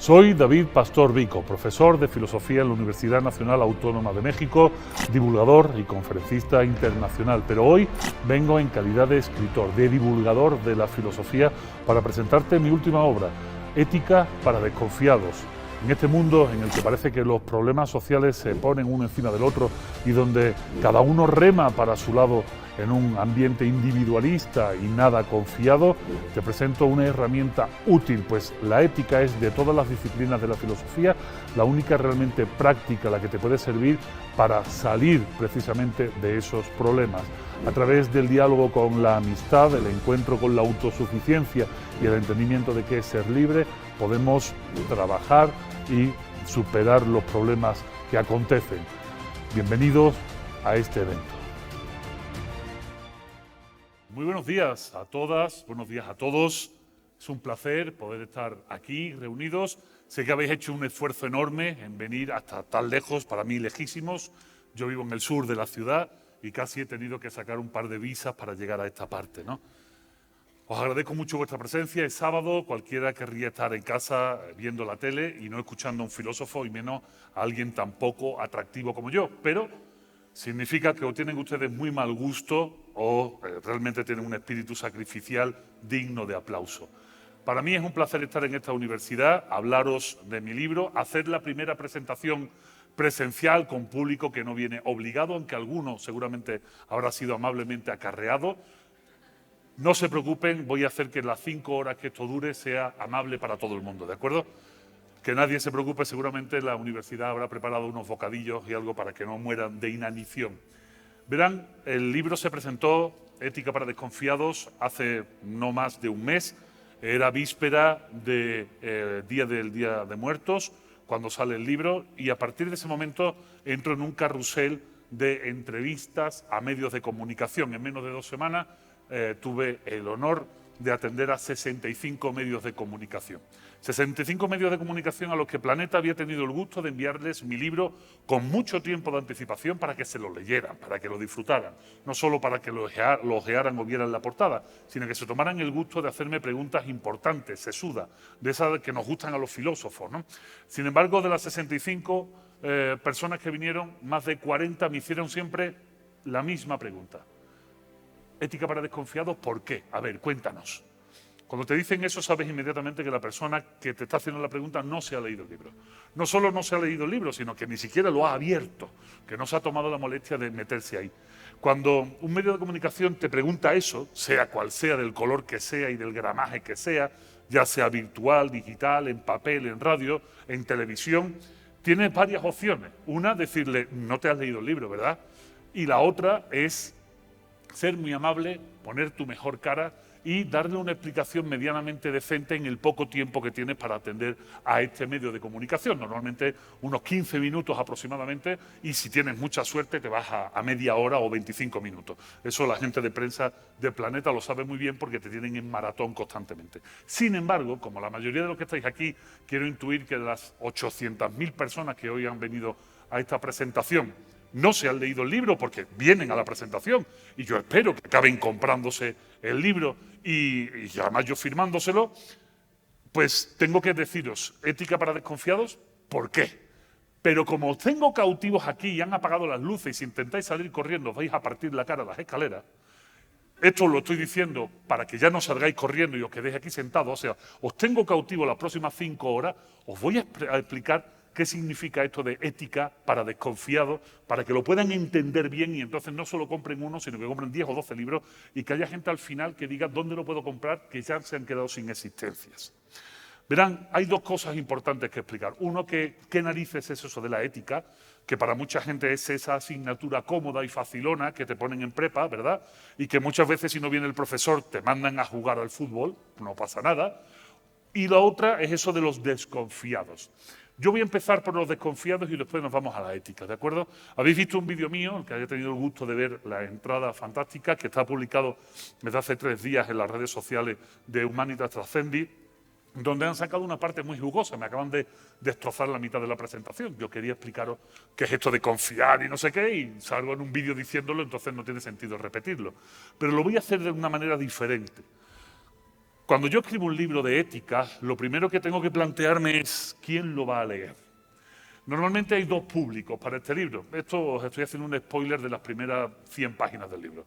Soy David Pastor Vico, profesor de Filosofía en la Universidad Nacional Autónoma de México, divulgador y conferencista internacional, pero hoy vengo en calidad de escritor, de divulgador de la filosofía, para presentarte mi última obra, Ética para desconfiados. En este mundo en el que parece que los problemas sociales se ponen uno encima del otro y donde cada uno rema para su lado en un ambiente individualista y nada confiado, te presento una herramienta útil, pues la ética es de todas las disciplinas de la filosofía la única realmente práctica, la que te puede servir para salir precisamente de esos problemas. A través del diálogo con la amistad, el encuentro con la autosuficiencia y el entendimiento de qué es ser libre, podemos trabajar y superar los problemas que acontecen. Bienvenidos a este evento. Muy buenos días a todas, buenos días a todos. Es un placer poder estar aquí reunidos. Sé que habéis hecho un esfuerzo enorme en venir hasta tan lejos, para mí lejísimos. Yo vivo en el sur de la ciudad y casi he tenido que sacar un par de visas para llegar a esta parte, ¿no? Os agradezco mucho vuestra presencia. Es sábado, cualquiera querría estar en casa viendo la tele y no escuchando a un filósofo, y menos a alguien tan poco atractivo como yo. Pero significa que o tienen ustedes muy mal gusto o realmente tienen un espíritu sacrificial digno de aplauso. Para mí es un placer estar en esta universidad, hablaros de mi libro, hacer la primera presentación presencial con público que no viene obligado, aunque alguno seguramente habrá sido amablemente acarreado. No se preocupen, voy a hacer que las 5 horas que esto dure sea amable para todo el mundo, ¿de acuerdo? Que nadie se preocupe, seguramente la universidad habrá preparado unos bocadillos y algo para que no mueran de inanición. Verán, el libro se presentó, Ética para desconfiados, hace no más de un mes. Era víspera del Día de Muertos, cuando sale el libro, y a partir de ese momento entro en un carrusel de entrevistas a medios de comunicación. En menos de 2 semanas tuve el honor de atender a 65 medios de comunicación. 65 medios de comunicación a los que Planeta había tenido el gusto de enviarles mi libro con mucho tiempo de anticipación para que se lo leyeran, para que lo disfrutaran. No solo para que lo ojearan o vieran la portada, sino que se tomaran el gusto de hacerme preguntas importantes, sesudas, de esas que nos gustan a los filósofos, ¿no? Sin embargo, de las 65 personas que vinieron, más de 40 me hicieron siempre la misma pregunta. Ética para desconfiados, ¿por qué? A ver, cuéntanos. Cuando te dicen eso, sabes inmediatamente que la persona que te está haciendo la pregunta no se ha leído el libro. No solo no se ha leído el libro, sino que ni siquiera lo ha abierto, que no se ha tomado la molestia de meterse ahí. Cuando un medio de comunicación te pregunta eso, sea cual sea, del color que sea y del gramaje que sea, ya sea virtual, digital, en papel, en radio, en televisión, tienes varias opciones. Una, decirle, no te has leído el libro, ¿verdad? Y la otra es ser muy amable, poner tu mejor cara y darle una explicación medianamente decente en el poco tiempo que tienes para atender a este medio de comunicación. Normalmente unos 15 minutos aproximadamente, y si tienes mucha suerte te vas a media hora o 25 minutos. Eso la gente de prensa de Planeta lo sabe muy bien porque te tienen en maratón constantemente. Sin embargo, como la mayoría de los que estáis aquí, quiero intuir que de las 800.000 personas que hoy han venido a esta presentación no se han leído el libro porque vienen a la presentación, y yo espero que acaben comprándose el libro y además yo firmándoselo, pues tengo que deciros, ética para desconfiados, ¿por qué? Pero como os tengo cautivos aquí y han apagado las luces y si intentáis salir corriendo os vais a partir la cara a las escaleras, esto lo estoy diciendo para que ya no salgáis corriendo y os quedéis aquí sentados, o sea, os tengo cautivo las próximas 5 horas, os voy a explicar qué significa esto de ética para desconfiados, para que lo puedan entender bien y entonces no solo compren uno, sino que compren 10 o 12 libros y que haya gente al final que diga dónde lo puedo comprar, que ya se han quedado sin existencias. Verán, hay 2 cosas importantes que explicar. Uno, que qué narices es eso de la ética, que para mucha gente es esa asignatura cómoda y facilona que te ponen en prepa, ¿verdad? Y que muchas veces si no viene el profesor te mandan a jugar al fútbol, no pasa nada. Y la otra es eso de los desconfiados. Yo voy a empezar por los desconfiados y después nos vamos a la ética, ¿de acuerdo? Habéis visto un vídeo mío, el que haya tenido el gusto de ver la entrada fantástica, que está publicado desde hace 3 días en las redes sociales de Humanitas Transcendi, donde han sacado una parte muy jugosa. Me acaban de destrozar la mitad de la presentación. Yo quería explicaros qué es esto de confiar y no sé qué, y salgo en un vídeo diciéndolo, entonces no tiene sentido repetirlo. Pero lo voy a hacer de una manera diferente. Cuando yo escribo un libro de ética, lo primero que tengo que plantearme es quién lo va a leer. Normalmente hay dos públicos para este libro. Esto os estoy haciendo un spoiler de las primeras 100 páginas del libro.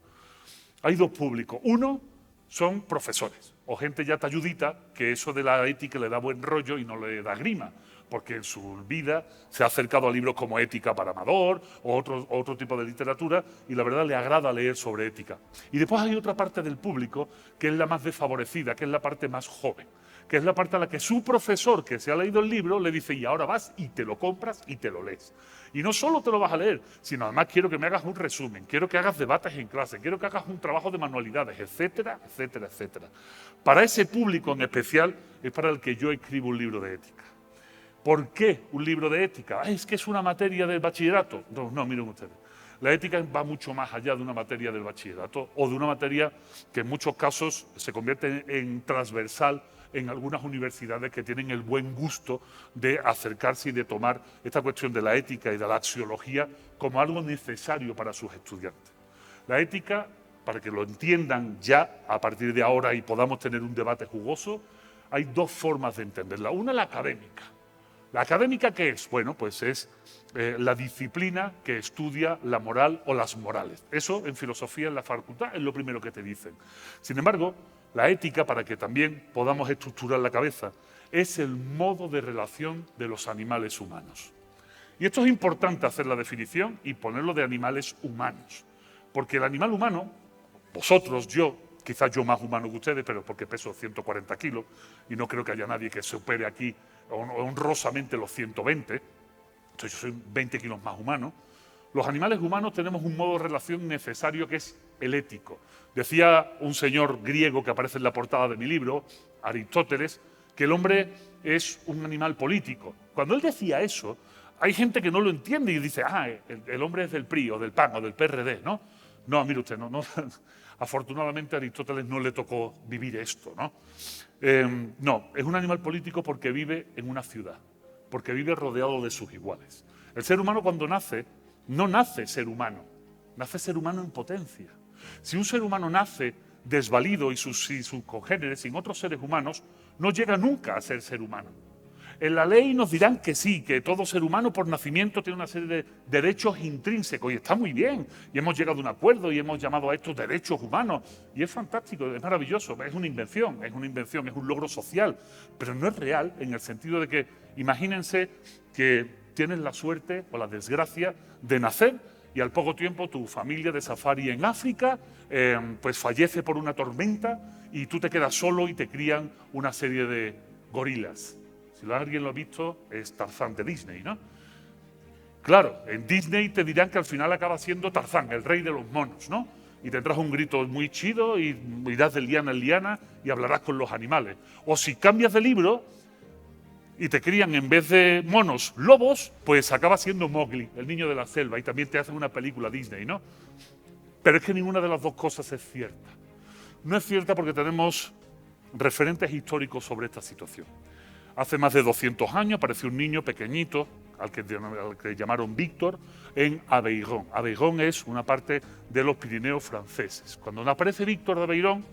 Hay dos públicos. Uno son profesores o gente ya talludita que eso de la ética le da buen rollo y no le da grima, porque en su vida se ha acercado a libros como Ética para Amador o otro tipo de literatura y la verdad le agrada leer sobre ética. Y después hay otra parte del público que es la más desfavorecida, que es la parte más joven, que es la parte a la que su profesor, que se ha leído el libro, le dice, y ahora vas y te lo compras y te lo lees. Y no solo te lo vas a leer, sino además quiero que me hagas un resumen, quiero que hagas debates en clase, quiero que hagas un trabajo de manualidades, etcétera, etcétera, etcétera. Para ese público en especial es para el que yo escribo un libro de ética. ¿Por qué un libro de ética? ¿Es que es una materia del bachillerato? No, miren ustedes. La ética va mucho más allá de una materia del bachillerato o de una materia que en muchos casos se convierte en transversal en algunas universidades que tienen el buen gusto de acercarse y de tomar esta cuestión de la ética y de la axiología como algo necesario para sus estudiantes. La ética, para que lo entiendan ya a partir de ahora y podamos tener un debate jugoso, hay dos formas de entenderla. Una, la académica. ¿La académica qué es? Bueno, pues es la disciplina que estudia la moral o las morales. Eso en filosofía en la facultad es lo primero que te dicen. Sin embargo, la ética, para que también podamos estructurar la cabeza, es el modo de relación de los animales humanos. Y esto es importante hacer la definición y ponerlo de animales humanos. Porque el animal humano, vosotros, yo, quizás yo más humano que ustedes, pero porque peso 140 kilos y no creo que haya nadie que supere aquí honrosamente los 120, entonces yo soy 20 kilos más humano. Los animales humanos tenemos un modo de relación necesario que es el ético. Decía un señor griego que aparece en la portada de mi libro, Aristóteles, que el hombre es un animal político. Cuando él decía eso, hay gente que no lo entiende y dice, el hombre es del PRI o del PAN o del PRD, ¿no? No, mire usted, no. Afortunadamente a Aristóteles no le tocó vivir esto, ¿no? No, es un animal político porque vive en una ciudad, porque vive rodeado de sus iguales. El ser humano cuando nace, no nace ser humano, nace ser humano en potencia. Si un ser humano nace desvalido y sus congéneres, sin otros seres humanos, no llega nunca a ser humano. En la ley nos dirán que sí, que todo ser humano por nacimiento tiene una serie de derechos intrínsecos y está muy bien. Y hemos llegado a un acuerdo y hemos llamado a estos derechos humanos. Y es fantástico, es maravilloso, es una invención, es un logro social. Pero no es real en el sentido de que imagínense que tienes la suerte o la desgracia de nacer y al poco tiempo tu familia de safari en África pues fallece por una tormenta y tú te quedas solo y te crían una serie de gorilas. Si alguien lo ha visto, es Tarzán de Disney, ¿no? Claro, en Disney te dirán que al final acaba siendo Tarzán, el rey de los monos, ¿no? Y tendrás un grito muy chido y irás de liana en liana y hablarás con los animales. O si cambias de libro y te crían en vez de monos lobos, pues acaba siendo Mowgli, el niño de la selva, y también te hacen una película Disney, ¿no? Pero es que ninguna de las dos cosas es cierta. No es cierta porque tenemos referentes históricos sobre esta situación. Hace más de 200 años apareció un niño pequeñito, al que llamaron Víctor, en Aveyron. Aveyron es una parte de los Pirineos franceses. Cuando aparece Víctor de Aveyron,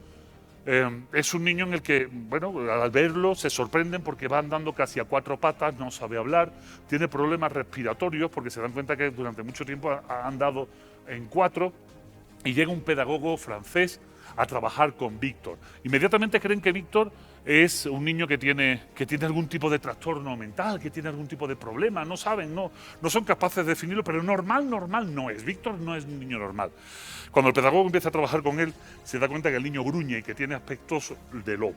es un niño en el que, bueno, al verlo se sorprenden porque va andando casi a cuatro patas, no sabe hablar, tiene problemas respiratorios porque se dan cuenta que durante mucho tiempo ha andado en cuatro, y llega un pedagogo francés a trabajar con Víctor. Inmediatamente creen que Víctor es un niño que tiene algún tipo de trastorno mental, que tiene algún tipo de problema, no saben, no son capaces de definirlo, pero normal no es. Víctor no es un niño normal. Cuando el pedagogo empieza a trabajar con él, se da cuenta que el niño gruñe y que tiene aspectos de lobo,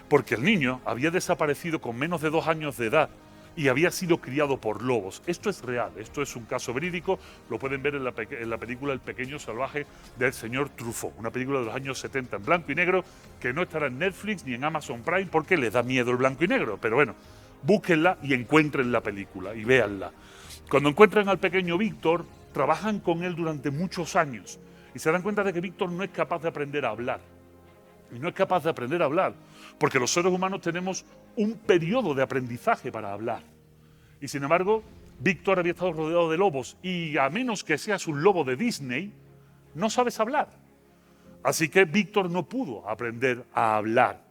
porque el niño había desaparecido con menos de 2 años de edad y había sido criado por lobos. Esto es real, esto es un caso verídico, lo pueden ver en la película El pequeño salvaje del señor Truffaut, una película de los años 70 en blanco y negro que no estará en Netflix ni en Amazon Prime porque les da miedo el blanco y negro, pero bueno, búsquenla y encuentren la película y véanla. Cuando encuentran al pequeño Víctor, trabajan con él durante muchos años y se dan cuenta de que Víctor no es capaz de aprender a hablar. Y no es capaz de aprender a hablar, porque los seres humanos tenemos un periodo de aprendizaje para hablar. Y sin embargo, Víctor había estado rodeado de lobos y a menos que seas un lobo de Disney, no sabes hablar. Así que Víctor no pudo aprender a hablar.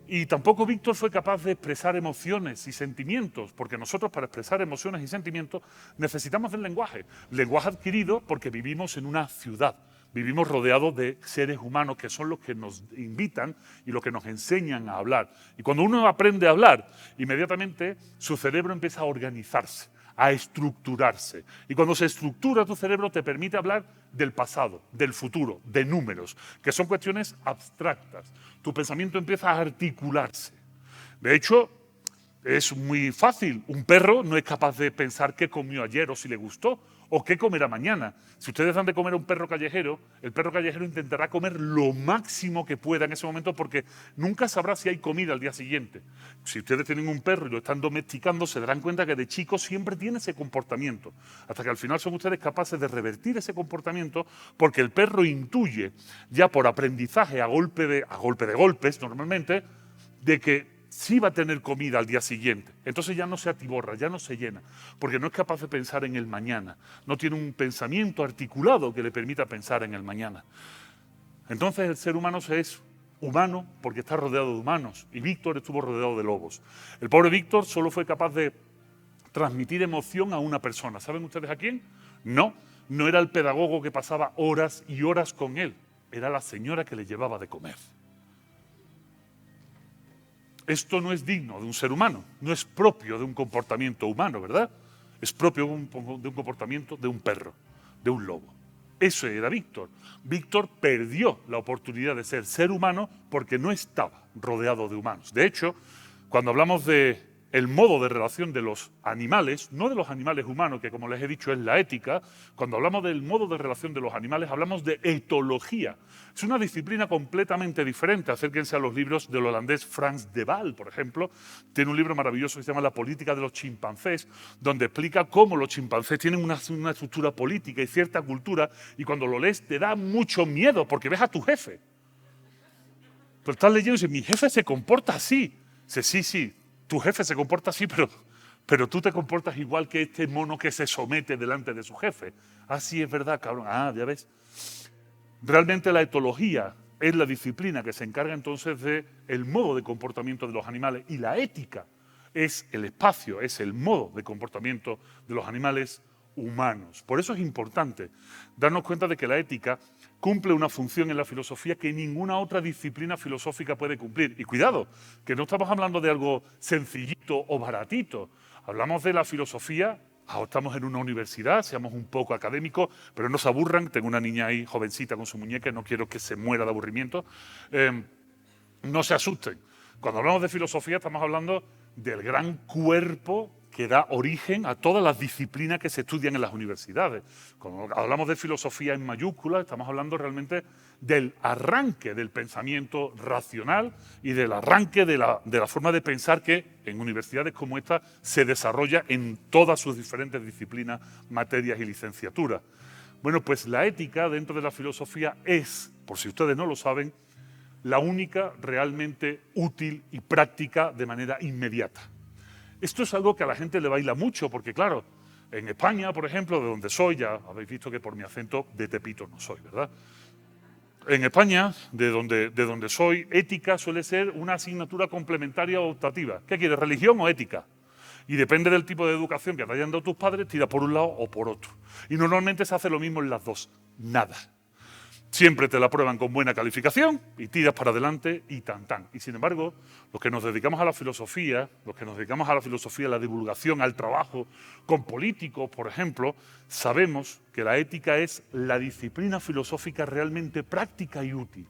Y tampoco Víctor fue capaz de expresar emociones y sentimientos, porque nosotros para expresar emociones y sentimientos necesitamos del lenguaje. Lenguaje adquirido porque vivimos en una ciudad, vivimos rodeados de seres humanos que son los que nos invitan y los que nos enseñan a hablar. Y cuando uno aprende a hablar, inmediatamente su cerebro empieza a organizarse, a estructurarse. Y cuando se estructura tu cerebro te permite hablar del pasado, del futuro, de números, que son cuestiones abstractas. Tu pensamiento empieza a articularse. De hecho, es muy fácil. Un perro no es capaz de pensar qué comió ayer o si le gustó o qué comerá mañana. Si ustedes dan de comer a un perro callejero, el perro callejero intentará comer lo máximo que pueda en ese momento porque nunca sabrá si hay comida al día siguiente. Si ustedes tienen un perro y lo están domesticando, se darán cuenta que de chico siempre tiene ese comportamiento, hasta que al final son ustedes capaces de revertir ese comportamiento porque el perro intuye, ya por aprendizaje a golpe de golpes normalmente, de que sí va a tener comida al día siguiente. Entonces ya no se atiborra, ya no se llena, porque no es capaz de pensar en el mañana. No tiene un pensamiento articulado que le permita pensar en el mañana. Entonces el ser humano es humano porque está rodeado de humanos, y Víctor estuvo rodeado de lobos. El pobre Víctor solo fue capaz de transmitir emoción a una persona. ¿Saben ustedes a quién? No, no era el pedagogo que pasaba horas y horas con él, era la señora que le llevaba de comer. Esto no es digno de un ser humano, no es propio de un comportamiento humano, ¿verdad? Es propio de un comportamiento de un perro, de un lobo. Eso era Víctor. Víctor perdió la oportunidad de ser humano porque no estaba rodeado de humanos. De hecho, cuando hablamos de el modo de relación de los animales, no de los animales humanos, que como les he dicho es la ética, cuando hablamos del modo de relación de los animales, hablamos de etología. Es una disciplina completamente diferente. Acérquense a los libros del holandés Frans de Waal, por ejemplo. Tiene un libro maravilloso que se llama La política de los chimpancés, donde explica cómo los chimpancés tienen una estructura política y cierta cultura, y cuando lo lees te da mucho miedo porque ves a tu jefe. Pero estás leyendo y dices, mi jefe se comporta así. Dice, sí, tu jefe se comporta así, pero tú te comportas igual que este mono que se somete delante de su jefe. Ah, sí, es verdad, cabrón. Ah, ya ves. Realmente la etología es la disciplina que se encarga entonces del modo de comportamiento de los animales, y la ética es el espacio, es el modo de comportamiento de los animales humanos. Por eso es importante darnos cuenta de que la ética cumple una función en la filosofía que ninguna otra disciplina filosófica puede cumplir. Y cuidado, que no estamos hablando de algo sencillito o baratito. Hablamos de la filosofía, estamos en una universidad, seamos un poco académicos, pero no se aburran. Tengo una niña ahí jovencita con su muñeca, no quiero que se muera de aburrimiento. No se asusten. Cuando hablamos de filosofía estamos hablando del gran cuerpo que da origen a todas las disciplinas que se estudian en las universidades. Cuando hablamos de filosofía en mayúsculas, estamos hablando realmente del arranque del pensamiento racional y del arranque de la forma de pensar que en universidades como esta se desarrolla en todas sus diferentes disciplinas, materias y licenciaturas. Bueno, pues la ética dentro de la filosofía es, por si ustedes no lo saben, la única realmente útil y práctica de manera inmediata. Esto es algo que a la gente le baila mucho, porque claro, en España, por ejemplo, de donde soy, ya habéis visto que por mi acento de Tepito no soy, ¿verdad? En España, de donde soy, ética suele ser una asignatura complementaria o optativa. ¿Qué quieres, religión o ética? Y depende del tipo de educación que te hayan dado tus padres, tira por un lado o por otro. Y normalmente se hace lo mismo en las dos, nada. Siempre te la prueban con buena calificación y tiras para adelante y tan. Y sin embargo, los que nos dedicamos a la filosofía, a la divulgación, al trabajo con políticos, por ejemplo, sabemos que la ética es la disciplina filosófica realmente práctica y útil.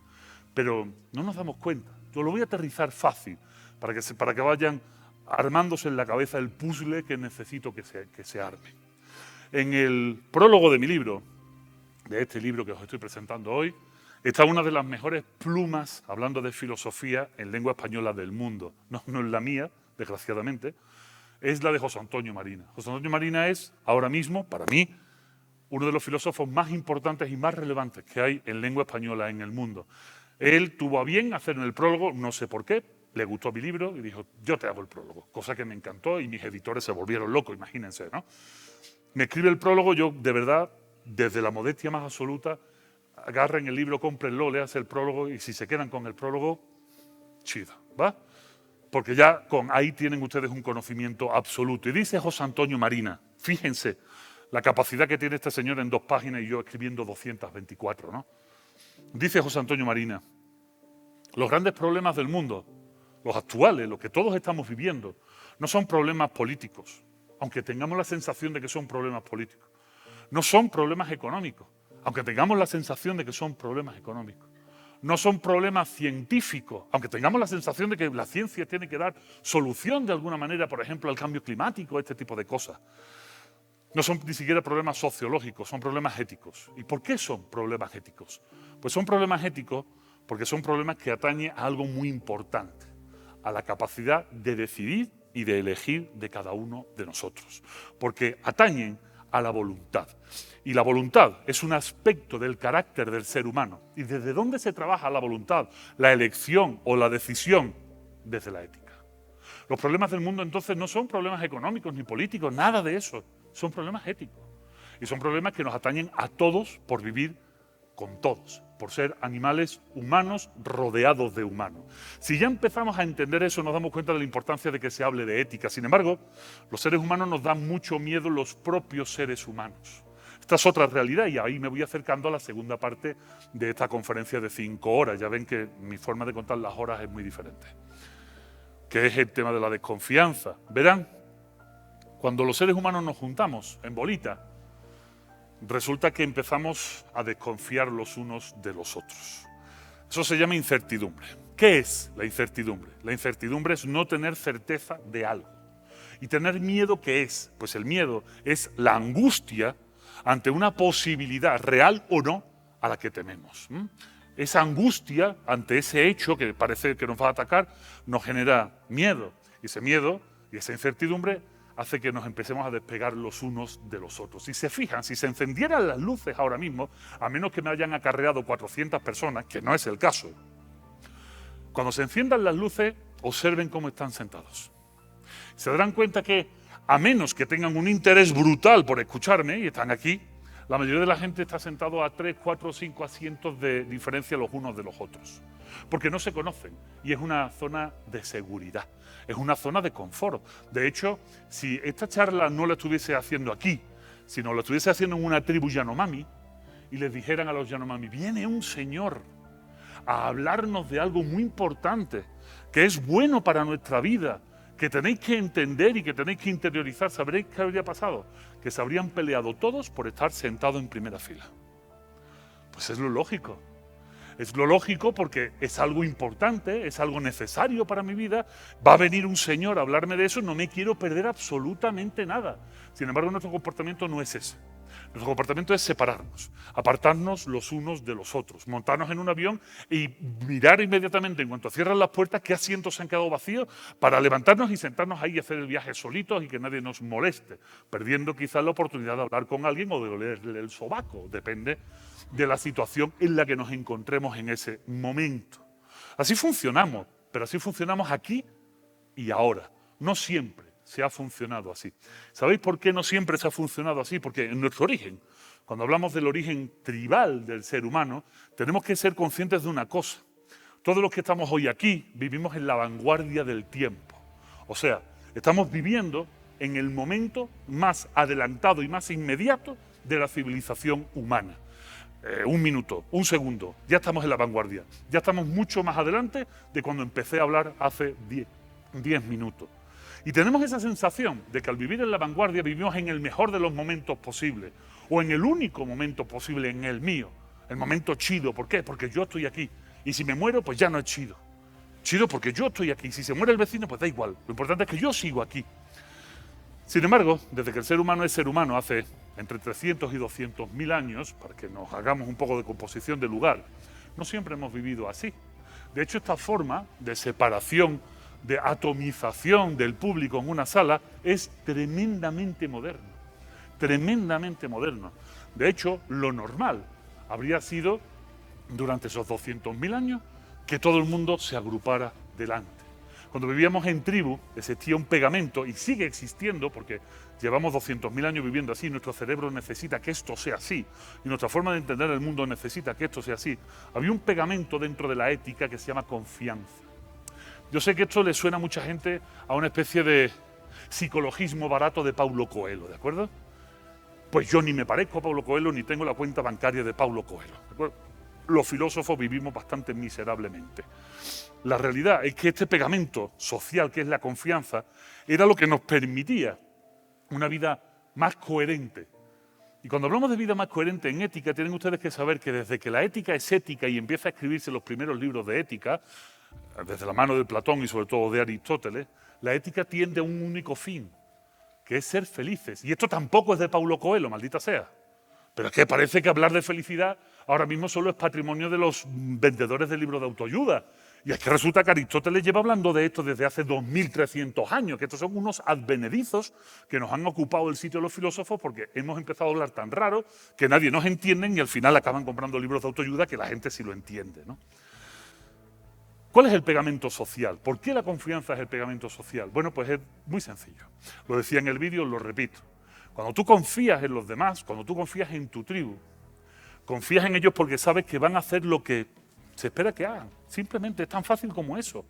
Pero no nos damos cuenta. Yo lo voy a aterrizar fácil para que vayan armándose en la cabeza el puzzle que necesito que se arme. En el prólogo de mi libro, de este libro que os estoy presentando hoy, está una de las mejores plumas hablando de filosofía en lengua española del mundo. No es la mía, desgraciadamente, es la de José Antonio Marina. José Antonio Marina es, ahora mismo, para mí, uno de los filósofos más importantes y más relevantes que hay en lengua española en el mundo. Él tuvo a bien hacer en el prólogo, no sé por qué, le gustó mi libro y dijo, yo te hago el prólogo, cosa que me encantó y mis editores se volvieron locos, imagínense, ¿no? Me escribe el prólogo, yo de verdad, desde la modestia más absoluta, agarren el libro, cómprenlo, léanse el prólogo y si se quedan con el prólogo, chido, ¿va? Porque ya ahí tienen ustedes un conocimiento absoluto. Y dice José Antonio Marina, fíjense la capacidad que tiene este señor en 2 páginas y yo escribiendo 224, ¿no? Dice José Antonio Marina, los grandes problemas del mundo, los actuales, los que todos estamos viviendo, no son problemas políticos, aunque tengamos la sensación de que son problemas políticos. No son problemas económicos, aunque tengamos la sensación de que son problemas económicos. No son problemas científicos, aunque tengamos la sensación de que la ciencia tiene que dar solución de alguna manera, por ejemplo, al cambio climático, este tipo de cosas. No son ni siquiera problemas sociológicos, son problemas éticos. ¿Y por qué son problemas éticos? Pues son problemas éticos porque son problemas que atañen a algo muy importante, a la capacidad de decidir y de elegir de cada uno de nosotros. Porque atañen a la voluntad. Y la voluntad es un aspecto del carácter del ser humano. ¿Y desde dónde se trabaja la voluntad, la elección o la decisión? Desde la ética. Los problemas del mundo entonces no son problemas económicos ni políticos, nada de eso. Son problemas éticos. Y son problemas que nos atañen a todos por vivir con todos, por ser animales humanos rodeados de humanos. Si ya empezamos a entender eso, nos damos cuenta de la importancia de que se hable de ética. Sin embargo, los seres humanos nos dan mucho miedo los propios seres humanos. Esta es otra realidad y ahí me voy acercando a la segunda parte de esta conferencia de 5 horas. Ya ven que mi forma de contar las horas es muy diferente, que es el tema de la desconfianza. Verán, cuando los seres humanos nos juntamos en bolita, resulta que empezamos a desconfiar los unos de los otros. Eso se llama incertidumbre. ¿Qué es la incertidumbre? La incertidumbre es no tener certeza de algo. ¿Y tener miedo qué es? Pues el miedo es la angustia ante una posibilidad real o no a la que tememos. Esa angustia ante ese hecho que parece que nos va a atacar nos genera miedo. Y ese miedo y esa incertidumbre hace que nos empecemos a despegar los unos de los otros. Si se fijan, si se encendieran las luces ahora mismo, a menos que me hayan acarreado 400 personas, que no es el caso, cuando se enciendan las luces, observen cómo están sentados. Se darán cuenta que, a menos que tengan un interés brutal por escucharme, y están aquí, la mayoría de la gente está sentado a 3, 4, 5 asientos de diferencia los unos de los otros, porque no se conocen y es una zona de seguridad, es una zona de confort. De hecho, si esta charla no la estuviese haciendo aquí, sino la estuviese haciendo en una tribu Yanomami y les dijeran a los Yanomami, viene un señor a hablarnos de algo muy importante, que es bueno para nuestra vida, que tenéis que entender y que tenéis que interiorizar, ¿sabréis qué habría pasado? Que se habrían peleado todos por estar sentados en primera fila. Pues es lo lógico. Es lo lógico porque es algo importante, es algo necesario para mi vida. Va a venir un señor a hablarme de eso, no me quiero perder absolutamente nada. Sin embargo, nuestro comportamiento no es ese. Nuestro comportamiento es separarnos, apartarnos los unos de los otros, montarnos en un avión y mirar inmediatamente, en cuanto cierran las puertas, qué asientos se han quedado vacíos para levantarnos y sentarnos ahí y hacer el viaje solitos y que nadie nos moleste, perdiendo quizás la oportunidad de hablar con alguien o de olerle el sobaco, depende de la situación en la que nos encontremos en ese momento. Así funcionamos, pero así funcionamos aquí y ahora, no siempre se ha funcionado así. ¿Sabéis por qué no siempre se ha funcionado así? Porque en nuestro origen, cuando hablamos del origen tribal del ser humano, tenemos que ser conscientes de una cosa. Todos los que estamos hoy aquí vivimos en la vanguardia del tiempo. O sea, estamos viviendo en el momento más adelantado y más inmediato de la civilización humana. Un minuto, un segundo, ya estamos en la vanguardia. Ya estamos mucho más adelante de cuando empecé a hablar hace 10 minutos. Y tenemos esa sensación de que al vivir en la vanguardia vivimos en el mejor de los momentos posibles, o en el único momento posible, en el mío, el momento chido. ¿Por qué? Porque yo estoy aquí. Y si me muero, pues ya no es chido. Chido porque yo estoy aquí. Si se muere el vecino, pues da igual. Lo importante es que yo sigo aquí. Sin embargo, desde que el ser humano es ser humano, hace entre 300 y 200.000 años, para que nos hagamos un poco de composición de lugar, no siempre hemos vivido así. De hecho, esta forma de separación, de atomización del público en una sala es tremendamente moderno, tremendamente moderno. De hecho, lo normal habría sido, durante esos 200.000 años, que todo el mundo se agrupara delante. Cuando vivíamos en tribu existía un pegamento y sigue existiendo porque llevamos 200.000 años viviendo así, nuestro cerebro necesita que esto sea así y nuestra forma de entender el mundo necesita que esto sea así. Había un pegamento dentro de la ética que se llama confianza. Yo sé que esto le suena a mucha gente a una especie de psicologismo barato de Paulo Coelho, ¿de acuerdo? Pues yo ni me parezco a Paulo Coelho ni tengo la cuenta bancaria de Paulo Coelho, ¿de acuerdo? Los filósofos vivimos bastante miserablemente. La realidad es que este pegamento social, que es la confianza, era lo que nos permitía una vida más coherente. Y cuando hablamos de vida más coherente en ética, tienen ustedes que saber que desde que la ética es ética y empieza a escribirse los primeros libros de ética, desde la mano de Platón y sobre todo de Aristóteles, la ética tiende a un único fin, que es ser felices. Y esto tampoco es de Paulo Coelho, maldita sea. Pero es que parece que hablar de felicidad ahora mismo solo es patrimonio de los vendedores de libros de autoayuda. Y es que resulta que Aristóteles lleva hablando de esto desde hace 2300 años, que estos son unos advenedizos que nos han ocupado el sitio de los filósofos porque hemos empezado a hablar tan raro que nadie nos entiende y al final acaban comprando libros de autoayuda que la gente sí lo entiende, ¿no? ¿Cuál es el pegamento social? ¿Por qué la confianza es el pegamento social? Bueno, pues es muy sencillo. Lo decía en el vídeo, lo repito. Cuando tú confías en los demás, cuando tú confías en tu tribu, confías en ellos porque sabes que van a hacer lo que se espera que hagan. Simplemente es tan fácil como eso.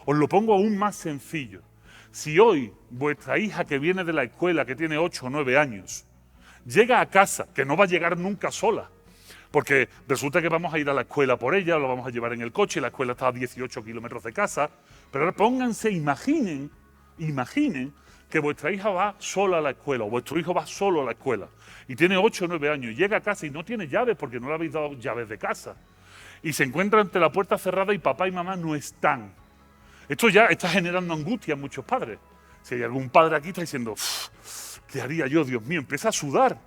Os lo pongo aún más sencillo. Si hoy vuestra hija que viene de la escuela, que tiene 8 o 9 años, llega a casa, que no va a llegar nunca sola, porque resulta que vamos a ir a la escuela por ella, lo vamos a llevar en el coche, la escuela está a 18 kilómetros de casa, pero ahora pónganse, imaginen que vuestra hija va sola a la escuela o vuestro hijo va solo a la escuela y tiene 8 o 9 años y llega a casa y no tiene llaves porque no le habéis dado llaves de casa y se encuentra ante la puerta cerrada y papá y mamá no están. Esto ya está generando angustia en muchos padres. Si hay algún padre aquí está diciendo, ¿qué haría yo, Dios mío? Empieza a sudar.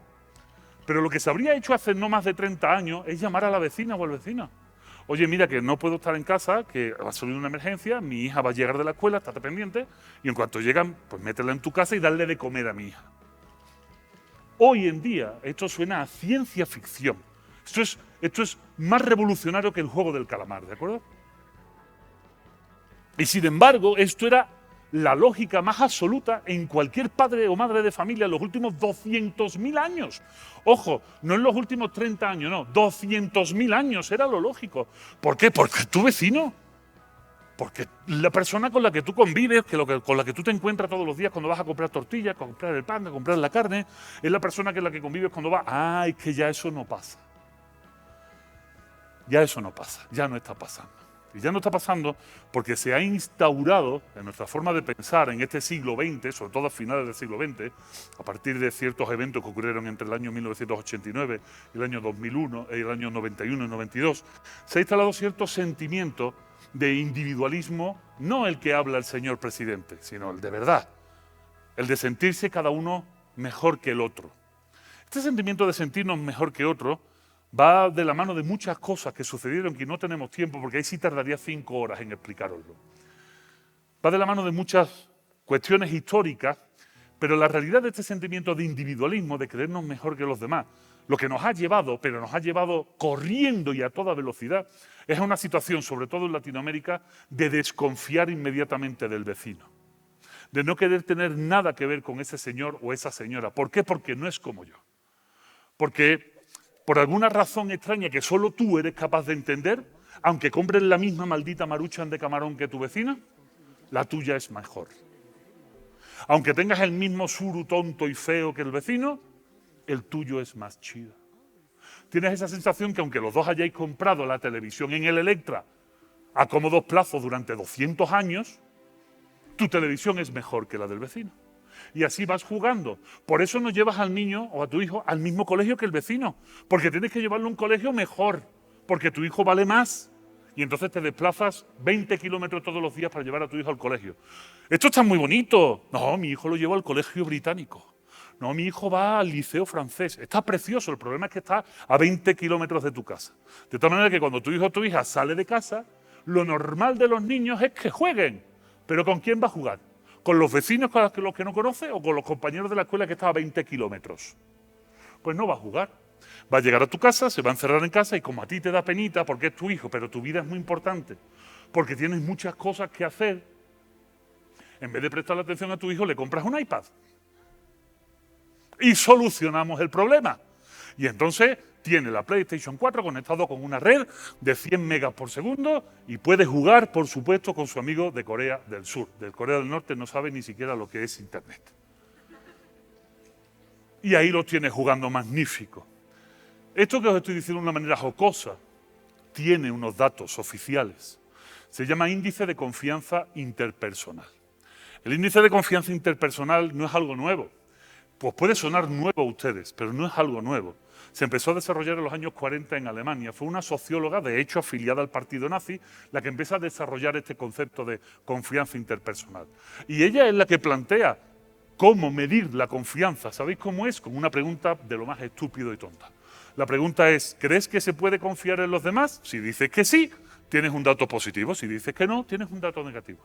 Pero lo que se habría hecho hace no más de 30 años es llamar a la vecina o al vecino. Oye, mira que no puedo estar en casa, que va a salir una emergencia, mi hija va a llegar de la escuela, estate pendiente, y en cuanto llegan, pues métela en tu casa y darle de comer a mi hija. Hoy en día esto suena a ciencia ficción. Esto es más revolucionario que el juego del calamar, ¿de acuerdo? Y sin embargo, esto era la lógica más absoluta en cualquier padre o madre de familia en los últimos 200.000 años. Ojo, no en los últimos 30 años, no, 200.000 años era lo lógico. ¿Por qué? Porque tu vecino, porque la persona con la que tú convives, con la que tú te encuentras todos los días cuando vas a comprar tortillas, a comprar el pan, a comprar la carne, es la persona con la que convives cuando vas. Ah, es que ya eso no pasa. Ya eso no pasa, ya no está pasando. Y ya no está pasando porque se ha instaurado en nuestra forma de pensar en este siglo XX, sobre todo a finales del siglo XX, a partir de ciertos eventos que ocurrieron entre el año 1989 y el año 2001, el año 91 y 92, se ha instalado cierto sentimiento de individualismo, no el que habla el señor presidente, sino el de verdad, el de sentirse cada uno mejor que el otro. Este sentimiento de sentirnos mejor que otro va de la mano de muchas cosas que sucedieron que no tenemos tiempo, porque ahí sí tardaría 5 horas en explicároslo. Va de la mano de muchas cuestiones históricas, pero la realidad de este sentimiento de individualismo, de creernos mejor que los demás, lo que nos ha llevado, pero nos ha llevado corriendo y a toda velocidad, es a una situación, sobre todo en Latinoamérica, de desconfiar inmediatamente del vecino. De no querer tener nada que ver con ese señor o esa señora. ¿Por qué? Porque no es como yo. Porque por alguna razón extraña que solo tú eres capaz de entender, aunque compres la misma maldita Maruchan de camarón que tu vecina, la tuya es mejor. Aunque tengas el mismo suru tonto y feo que el vecino, el tuyo es más chido. Tienes esa sensación que aunque los dos hayáis comprado la televisión en el Electra a cómodos plazos durante 200 años, tu televisión es mejor que la del vecino. Y así vas jugando. Por eso no llevas al niño o a tu hijo al mismo colegio que el vecino. Porque tienes que llevarlo a un colegio mejor. Porque tu hijo vale más. Y entonces te desplazas 20 kilómetros todos los días para llevar a tu hijo al colegio. Esto está muy bonito. No, mi hijo lo llevo al colegio británico. No, mi hijo va al liceo francés. Está precioso. El problema es que está a 20 kilómetros de tu casa. De tal manera que cuando tu hijo o tu hija sale de casa, lo normal de los niños es que jueguen. ¿Pero con quién va a jugar? ¿Con los vecinos con los que no conoce o con los compañeros de la escuela que está a 20 kilómetros? Pues no va a jugar. Va a llegar a tu casa, se va a encerrar en casa y como a ti te da penita porque es tu hijo, pero tu vida es muy importante, porque tienes muchas cosas que hacer, en vez de prestarle atención a tu hijo, le compras un iPad. Y solucionamos el problema. Y entonces tiene la PlayStation 4 conectado con una red de 100 megas por segundo y puede jugar, por supuesto, con su amigo de Corea del Sur. De Corea del Norte no sabe ni siquiera lo que es Internet. Y ahí los tiene jugando magnífico. Esto que os estoy diciendo de una manera jocosa tiene unos datos oficiales. Se llama índice de confianza interpersonal. El índice de confianza interpersonal no es algo nuevo. Pues puede sonar nuevo a ustedes, pero no es algo nuevo. Se empezó a desarrollar en los años 40 en Alemania. Fue una socióloga, de hecho afiliada al partido nazi, la que empieza a desarrollar este concepto de confianza interpersonal. Y ella es la que plantea cómo medir la confianza. ¿Sabéis cómo es? Con una pregunta de lo más estúpido y tonta. La pregunta es, ¿crees que se puede confiar en los demás? Si dices que sí, tienes un dato positivo. Si dices que no, tienes un dato negativo.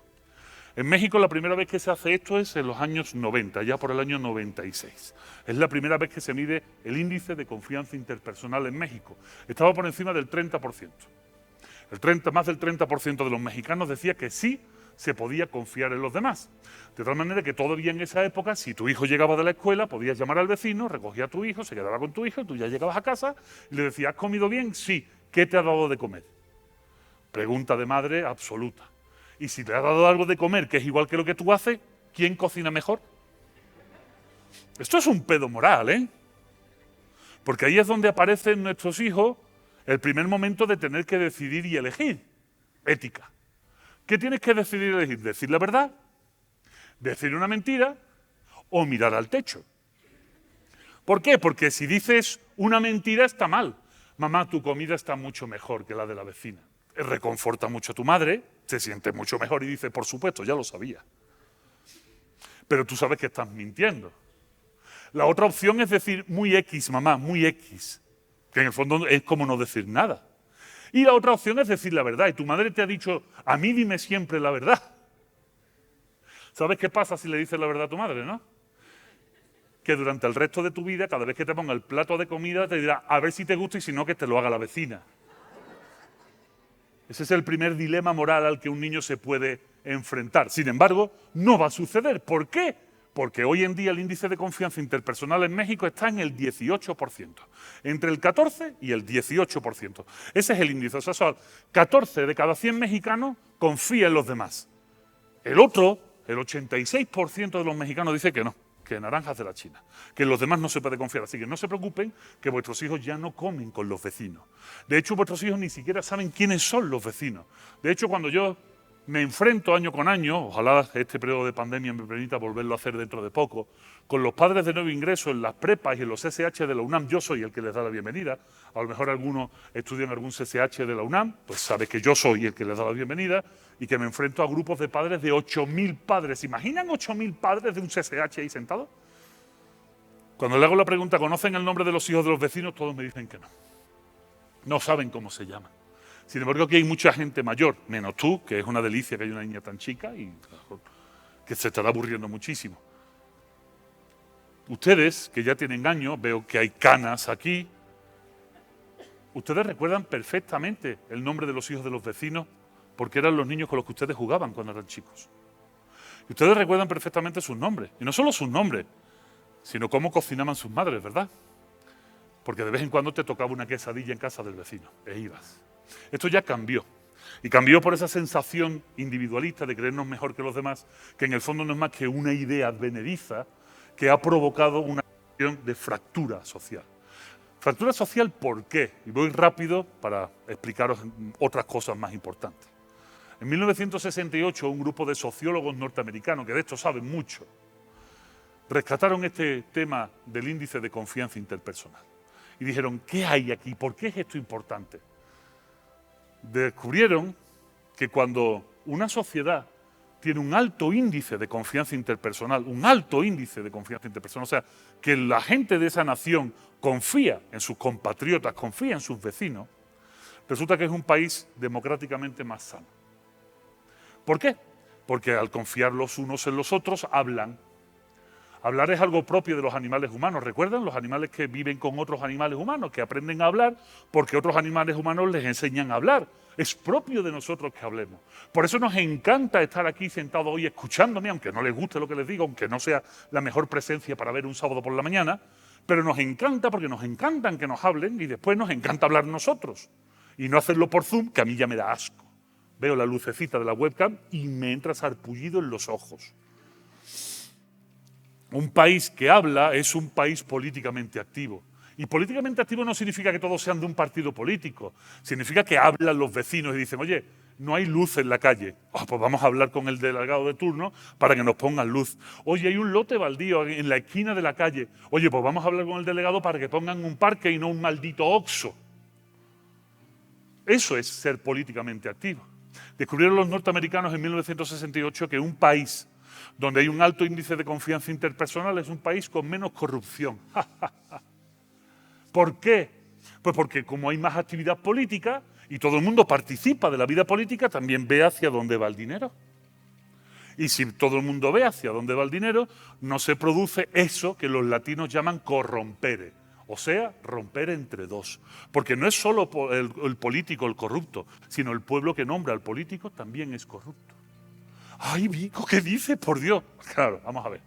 En México la primera vez que se hace esto es en los años 90, ya por el año 96. Es la primera vez que se mide el índice de confianza interpersonal en México. Estaba por encima del 30%. Más del 30% de los mexicanos decía que sí se podía confiar en los demás. De tal manera que todavía en esa época, si tu hijo llegaba de la escuela, podías llamar al vecino, recogía a tu hijo, se quedaba con tu hijo, tú ya llegabas a casa y le decías, ¿has comido bien? Sí. ¿Qué te ha dado de comer? Pregunta de madre absoluta. Y si te ha dado algo de comer que es igual que lo que tú haces, ¿quién cocina mejor? Esto es un pedo moral, ¿eh? Porque ahí es donde aparecen nuestros hijos el primer momento de tener que decidir y elegir. Ética. ¿Qué tienes que decidir y elegir? ¿Decir la verdad? ¿Decir una mentira? ¿O mirar al techo? ¿Por qué? Porque si dices una mentira está mal. Mamá, tu comida está mucho mejor que la de la vecina. Reconforta mucho a tu madre, se siente mucho mejor y dice, por supuesto, ya lo sabía. Pero tú sabes que estás mintiendo. La otra opción es decir, muy X, mamá, muy X, que en el fondo es como no decir nada. Y la otra opción es decir la verdad. Y tu madre te ha dicho, a mí dime siempre la verdad. ¿Sabes qué pasa si le dices la verdad a tu madre, no? Que durante el resto de tu vida, cada vez que te ponga el plato de comida, te dirá, a ver si te gusta y si no, que te lo haga la vecina. Ese es el primer dilema moral al que un niño se puede enfrentar. Sin embargo, no va a suceder. ¿Por qué? Porque hoy en día el índice de confianza interpersonal en México está en el 18%. Entre el 14 y el 18%. Ese es el índice. O sea, son 14 de cada 100 mexicanos confía en los demás. El otro, el 86% de los mexicanos dice que no, que naranjas de la China, que en los demás no se puede confiar. Así que no se preocupen, que vuestros hijos ya no comen con los vecinos. De hecho, vuestros hijos ni siquiera saben quiénes son los vecinos. De hecho, cuando yo me enfrento año con año, ojalá este periodo de pandemia me permita volverlo a hacer dentro de poco, con los padres de nuevo ingreso en las prepas y en los CCH de la UNAM, yo soy el que les da la bienvenida. A lo mejor algunos estudian algún CCH de la UNAM, pues sabe que yo soy el que les da la bienvenida y que me enfrento a grupos de padres de 8.000 padres. ¿Se imaginan 8.000 padres de un CCH ahí sentados? Cuando le hago la pregunta, ¿conocen el nombre de los hijos de los vecinos? Todos me dicen que no. No saben cómo se llaman. Sin embargo, aquí hay mucha gente mayor, menos tú, que es una delicia que hay una niña tan chica y que se estará aburriendo muchísimo. Ustedes, que ya tienen años, veo que hay canas aquí, ustedes recuerdan perfectamente el nombre de los hijos de los vecinos porque eran los niños con los que ustedes jugaban cuando eran chicos. Y ustedes recuerdan perfectamente sus nombres, y no solo sus nombres, sino cómo cocinaban sus madres, ¿verdad? Porque de vez en cuando te tocaba una quesadilla en casa del vecino, e ibas. Esto ya cambió. Y cambió por esa sensación individualista de creernos mejor que los demás, que en el fondo no es más que una idea advenediza que ha provocado una situación de fractura social. Fractura social, ¿por qué? Y voy rápido para explicaros otras cosas más importantes. En 1968, un grupo de sociólogos norteamericanos, que de esto saben mucho, rescataron este tema del índice de confianza interpersonal. Y dijeron, ¿qué hay aquí? ¿Por qué es esto importante? Descubrieron que cuando una sociedad tiene un alto índice de confianza interpersonal, o sea, que la gente de esa nación confía en sus compatriotas, confía en sus vecinos, resulta que es un país democráticamente más sano. ¿Por qué? Porque al confiar los unos en los otros, hablan. Hablar es algo propio de los animales humanos. ¿Recuerdan? Los animales que viven con otros animales humanos, que aprenden a hablar porque otros animales humanos les enseñan a hablar. Es propio de nosotros que hablemos. Por eso nos encanta estar aquí sentados hoy escuchándome, aunque no les guste lo que les digo, aunque no sea la mejor presencia para ver un sábado por la mañana, Pero nos encanta porque nos encantan que nos hablen y después nos encanta hablar nosotros. Y no hacerlo por Zoom, que a mí ya me da asco. Veo la lucecita de la webcam y me entra sarpullido en los ojos. Un país que habla es un país políticamente activo. Y políticamente activo no significa que todos sean de un partido político. Significa que hablan los vecinos y dicen, oye, no hay luz en la calle. Oh, pues vamos a hablar con el delegado de turno para que nos pongan luz. Oye, hay un lote baldío en la esquina de la calle. Oye, pues vamos a hablar con el delegado para que pongan un parque y no un maldito Oxxo. Eso es ser políticamente activo. Descubrieron los norteamericanos en 1968 que un país donde hay un alto índice de confianza interpersonal es un país con menos corrupción. ¿Por qué? Pues porque como hay más actividad política y todo el mundo participa de la vida política, también ve hacia dónde va el dinero. Y si todo el mundo ve hacia dónde va el dinero, no se produce eso que los latinos llaman corrompere. O sea, romper entre dos. Porque no es solo el político el corrupto, sino el pueblo que nombra al político también es corrupto. ¡Ay, Vico, qué dice, por Dios! Claro, vamos a ver.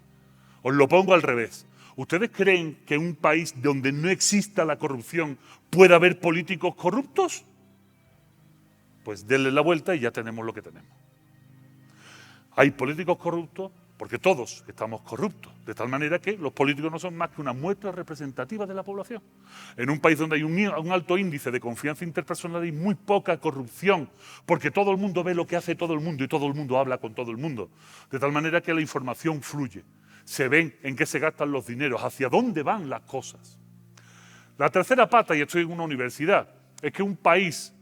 Os lo pongo al revés. ¿Ustedes creen que en un país donde no exista la corrupción puede haber políticos corruptos? Pues denle la vuelta y ya tenemos lo que tenemos. Hay políticos corruptos porque todos estamos corruptos, de tal manera que los políticos no son más que una muestra representativa de la población. En un país donde hay un alto índice de confianza interpersonal y muy poca corrupción, porque todo el mundo ve lo que hace todo el mundo y todo el mundo habla con todo el mundo, de tal manera que la información fluye. Se ven en qué se gastan los dineros, hacia dónde van las cosas. La tercera pata, y estoy en una universidad, es que un país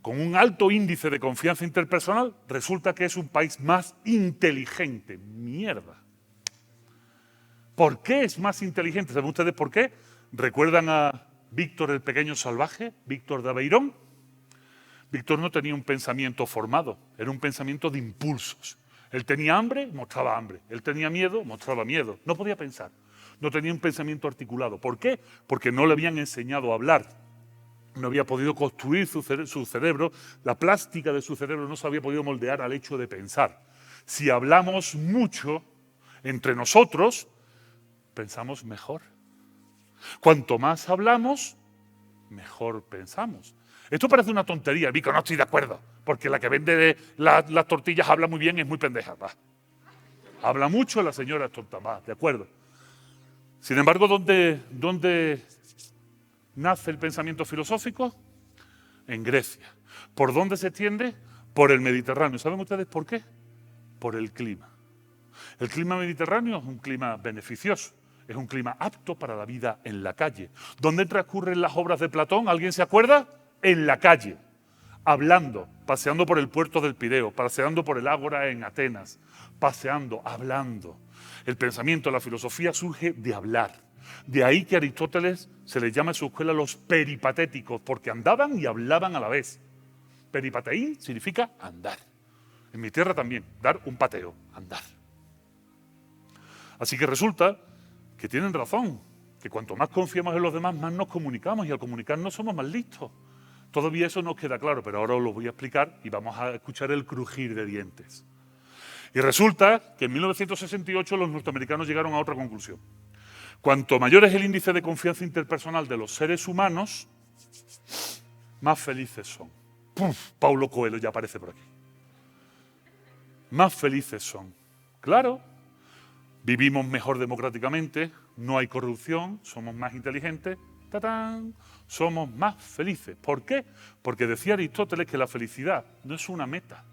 con un alto índice de confianza interpersonal resulta que es un país más inteligente. ¡Mierda! ¿Por qué es más inteligente? ¿Saben ustedes por qué? ¿Recuerdan a Víctor el pequeño salvaje? Víctor de Aveirón. Víctor no tenía un pensamiento formado, era un pensamiento de impulsos. Él tenía hambre, mostraba hambre. Él tenía miedo, mostraba miedo. No podía pensar. No tenía un pensamiento articulado. ¿Por qué? Porque no le habían enseñado a hablar. No había podido construir su cerebro. La plástica de su cerebro no se había podido moldear al hecho de pensar. Si hablamos mucho entre nosotros, pensamos mejor. Cuanto más hablamos, mejor pensamos. Esto parece una tontería, Vico, no estoy de acuerdo, porque la que vende las tortillas habla muy bien y es muy pendeja. Va. Habla mucho, la señora es tonta, va, de acuerdo. Sin embargo, ¿dónde nace el pensamiento filosófico? En Grecia. ¿Por dónde se extiende? Por el Mediterráneo. ¿Saben ustedes por qué? Por el clima. El clima mediterráneo es un clima beneficioso. Es un clima apto para la vida en la calle. ¿Dónde transcurren las obras de Platón? ¿Alguien se acuerda? En la calle, hablando, paseando por el puerto del Pireo, paseando por el Ágora en Atenas, paseando, hablando. El pensamiento, la filosofía surge de hablar. De ahí que a Aristóteles se le llama en su escuela los peripatéticos, porque andaban y hablaban a la vez. Peripateín significa andar. En mi tierra también, dar un pateo, andar. Así que resulta que tienen razón, que cuanto más confiamos en los demás, más nos comunicamos y al comunicarnos somos más listos. Todavía eso nos queda claro, pero ahora os lo voy a explicar y vamos a escuchar el crujir de dientes. Y resulta que en 1968 los norteamericanos llegaron a otra conclusión. Cuanto mayor es el índice de confianza interpersonal de los seres humanos, más felices son. ¡Puf! Paulo Coelho ya aparece por aquí. Más felices son. Claro, vivimos mejor democráticamente, no hay corrupción, somos más inteligentes, ¡tatán! Somos más felices. ¿Por qué? Porque decía Aristóteles que la felicidad no es una meta.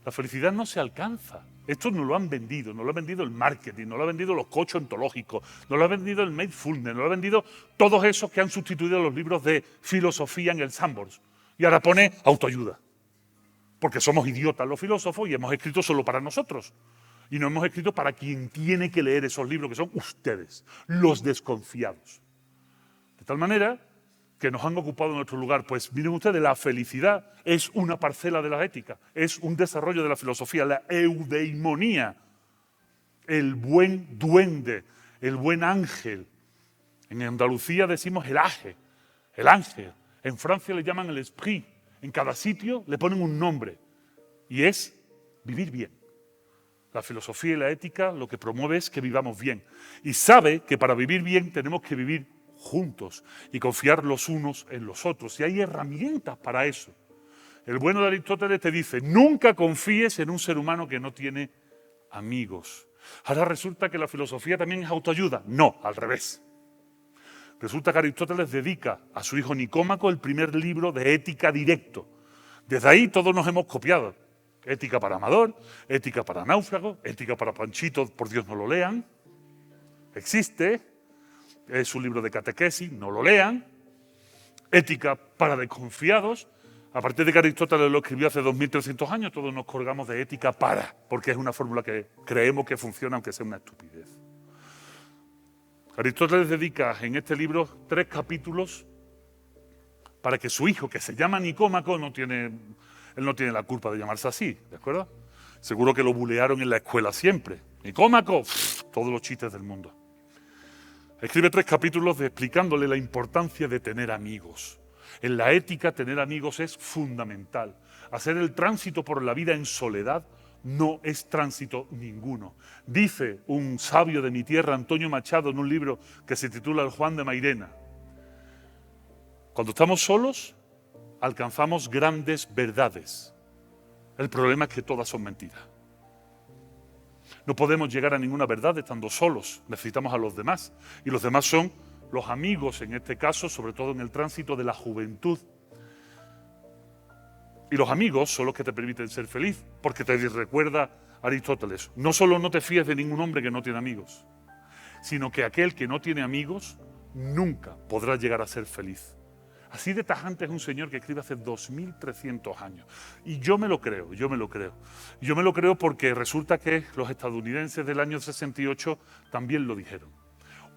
La felicidad no se alcanza. Esto nos lo han vendido el marketing, nos lo ha vendido los coaches ontológicos, nos lo ha vendido el mindfulness, nos lo ha vendido todos esos que han sustituido los libros de filosofía en el Sandbox. Y ahora pone autoayuda. Porque somos idiotas los filósofos y hemos escrito solo para nosotros. Y no hemos escrito para quien tiene que leer esos libros, que son ustedes, los desconfiados. De tal manera que nos han ocupado nuestro lugar. Pues miren ustedes, la felicidad es una parcela de la ética, es un desarrollo de la filosofía, la eudeimonía, el buen duende, el buen ángel. En Andalucía decimos el ángel. En Francia le llaman el esprit. En cada sitio le ponen un nombre y es vivir bien. La filosofía y la ética lo que promueve es que vivamos bien. Y sabe que para vivir bien tenemos que vivir juntos y confiar los unos en los otros. Y hay herramientas para eso. El bueno de Aristóteles te dice, nunca confíes en un ser humano que no tiene amigos. Ahora resulta que la filosofía también es autoayuda. No, al revés. Resulta que Aristóteles dedica a su hijo Nicómaco el primer libro de ética directo. Desde ahí todos nos hemos copiado. Ética para Amador, ética para Náufrago, ética para Panchito, por Dios no lo lean. Existe, es un libro de catequesis, no lo lean. Ética para desconfiados. A partir de que Aristóteles lo escribió hace 2300 años, todos nos colgamos de ética para, porque es una fórmula que creemos que funciona, aunque sea una estupidez. Aristóteles dedica en este libro 3 capítulos para que su hijo, que se llama Nicómaco, él no tiene la culpa de llamarse así, ¿de acuerdo? Seguro que lo bulearon en la escuela siempre. Nicómaco, todos los chistes del mundo. Escribe 3 capítulos explicándole la importancia de tener amigos. En la ética, tener amigos es fundamental. Hacer el tránsito por la vida en soledad no es tránsito ninguno. Dice un sabio de mi tierra, Antonio Machado, en un libro que se titula El Juan de Mairena. Cuando estamos solos, alcanzamos grandes verdades. El problema es que todas son mentiras. No podemos llegar a ninguna verdad estando solos. Necesitamos a los demás. Y los demás son los amigos, en este caso, sobre todo en el tránsito de la juventud. Y los amigos son los que te permiten ser feliz, porque te recuerda Aristóteles. No solo no te fíes de ningún hombre que no tiene amigos, sino que aquel que no tiene amigos nunca podrá llegar a ser feliz. Así de tajante es un señor que escribe hace 2300 años. Y yo me lo creo, yo me lo creo. Yo me lo creo porque resulta que los estadounidenses del año 68 también lo dijeron.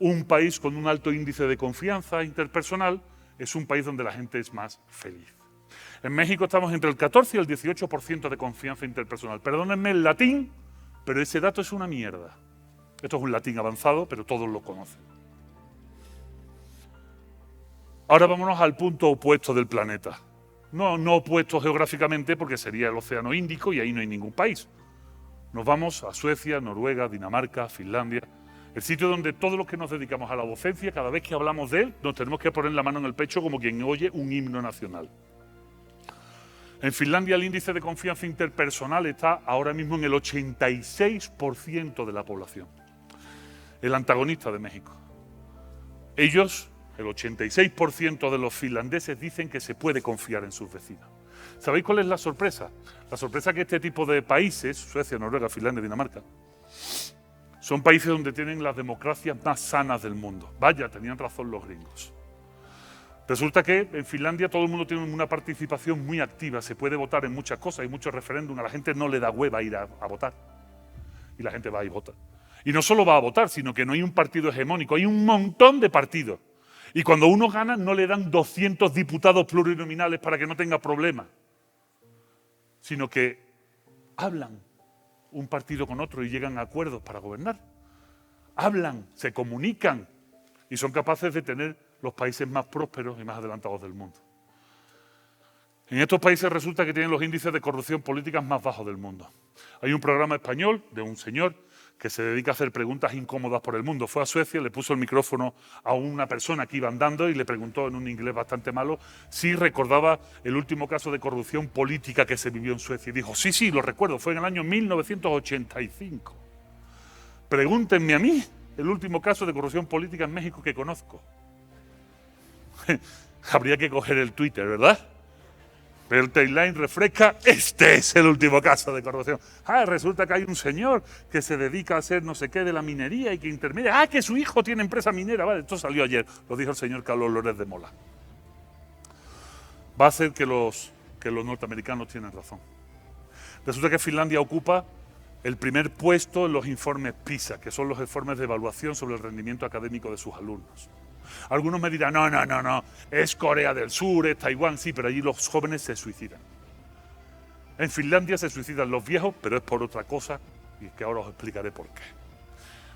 Un país con un alto índice de confianza interpersonal es un país donde la gente es más feliz. En México estamos entre el 14 y el 18% de confianza interpersonal. Perdónenme el latín, pero ese dato es una mierda. Esto es un latín avanzado, pero todos lo conocen. Ahora vámonos al punto opuesto del planeta. No opuesto geográficamente porque sería el Océano Índico y ahí no hay ningún país. Nos vamos a Suecia, Noruega, Dinamarca, Finlandia. El sitio donde todos los que nos dedicamos a la docencia, cada vez que hablamos de él, nos tenemos que poner la mano en el pecho como quien oye un himno nacional. En Finlandia el índice de confianza interpersonal está ahora mismo en el 86% de la población. El antagonista de México. Ellos, el 86% de los finlandeses dicen que se puede confiar en sus vecinos. ¿Sabéis cuál es la sorpresa? La sorpresa es que este tipo de países, Suecia, Noruega, Finlandia, Dinamarca, son países donde tienen las democracias más sanas del mundo. Vaya, tenían razón los gringos. Resulta que en Finlandia todo el mundo tiene una participación muy activa, se puede votar en muchas cosas, hay muchos referéndums, a la gente no le da hueva ir a votar. Y la gente va y vota. Y no solo va a votar, sino que no hay un partido hegemónico, hay un montón de partidos. Y cuando uno gana no le dan 200 diputados plurinominales para que no tenga problemas, sino que hablan un partido con otro y llegan a acuerdos para gobernar. Hablan, se comunican y son capaces de tener los países más prósperos y más adelantados del mundo. En estos países resulta que tienen los índices de corrupción política más bajos del mundo. Hay un programa español de un señor que se dedica a hacer preguntas incómodas por el mundo. Fue a Suecia, le puso el micrófono a una persona que iba andando y le preguntó en un inglés bastante malo si recordaba el último caso de corrupción política que se vivió en Suecia. Y dijo, sí, lo recuerdo, fue en el año 1985. Pregúntenme a mí el último caso de corrupción política en México que conozco. Habría que coger el Twitter, ¿verdad? Pero el timeline refresca, este es el último caso de corrupción. Resulta que hay un señor que se dedica a hacer no sé qué de la minería y que intermedia. Que su hijo tiene empresa minera. Vale, esto salió ayer, lo dijo el señor Carlos Lórez de Mola. Va a ser que los norteamericanos tienen razón. Resulta que Finlandia ocupa el primer puesto en los informes PISA, que son los informes de evaluación sobre el rendimiento académico de sus alumnos. Algunos me dirán, no, es Corea del Sur, es Taiwán, sí, pero allí los jóvenes se suicidan. En Finlandia se suicidan los viejos, pero es por otra cosa, y que ahora os explicaré por qué.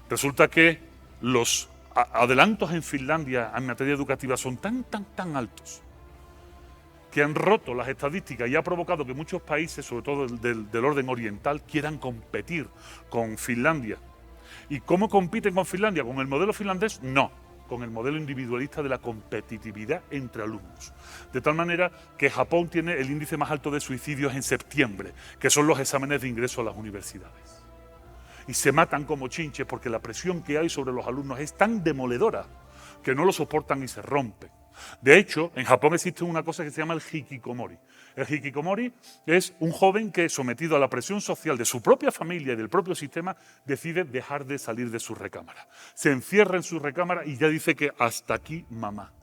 Resulta que los adelantos en Finlandia en materia educativa son tan altos, que han roto las estadísticas y ha provocado que muchos países, sobre todo del orden oriental, quieran competir con Finlandia. ¿Y cómo compiten con Finlandia? ¿Con el modelo finlandés? No, con el modelo individualista de la competitividad entre alumnos. De tal manera que Japón tiene el índice más alto de suicidios en septiembre, que son los exámenes de ingreso a las universidades. Y se matan como chinches porque la presión que hay sobre los alumnos es tan demoledora que no lo soportan y se rompen. De hecho, en Japón existe una cosa que se llama el hikikomori. El hikikomori es un joven que, sometido a la presión social de su propia familia y del propio sistema, decide dejar de salir de su recámara. Se encierra en su recámara y ya dice que hasta aquí, mamá.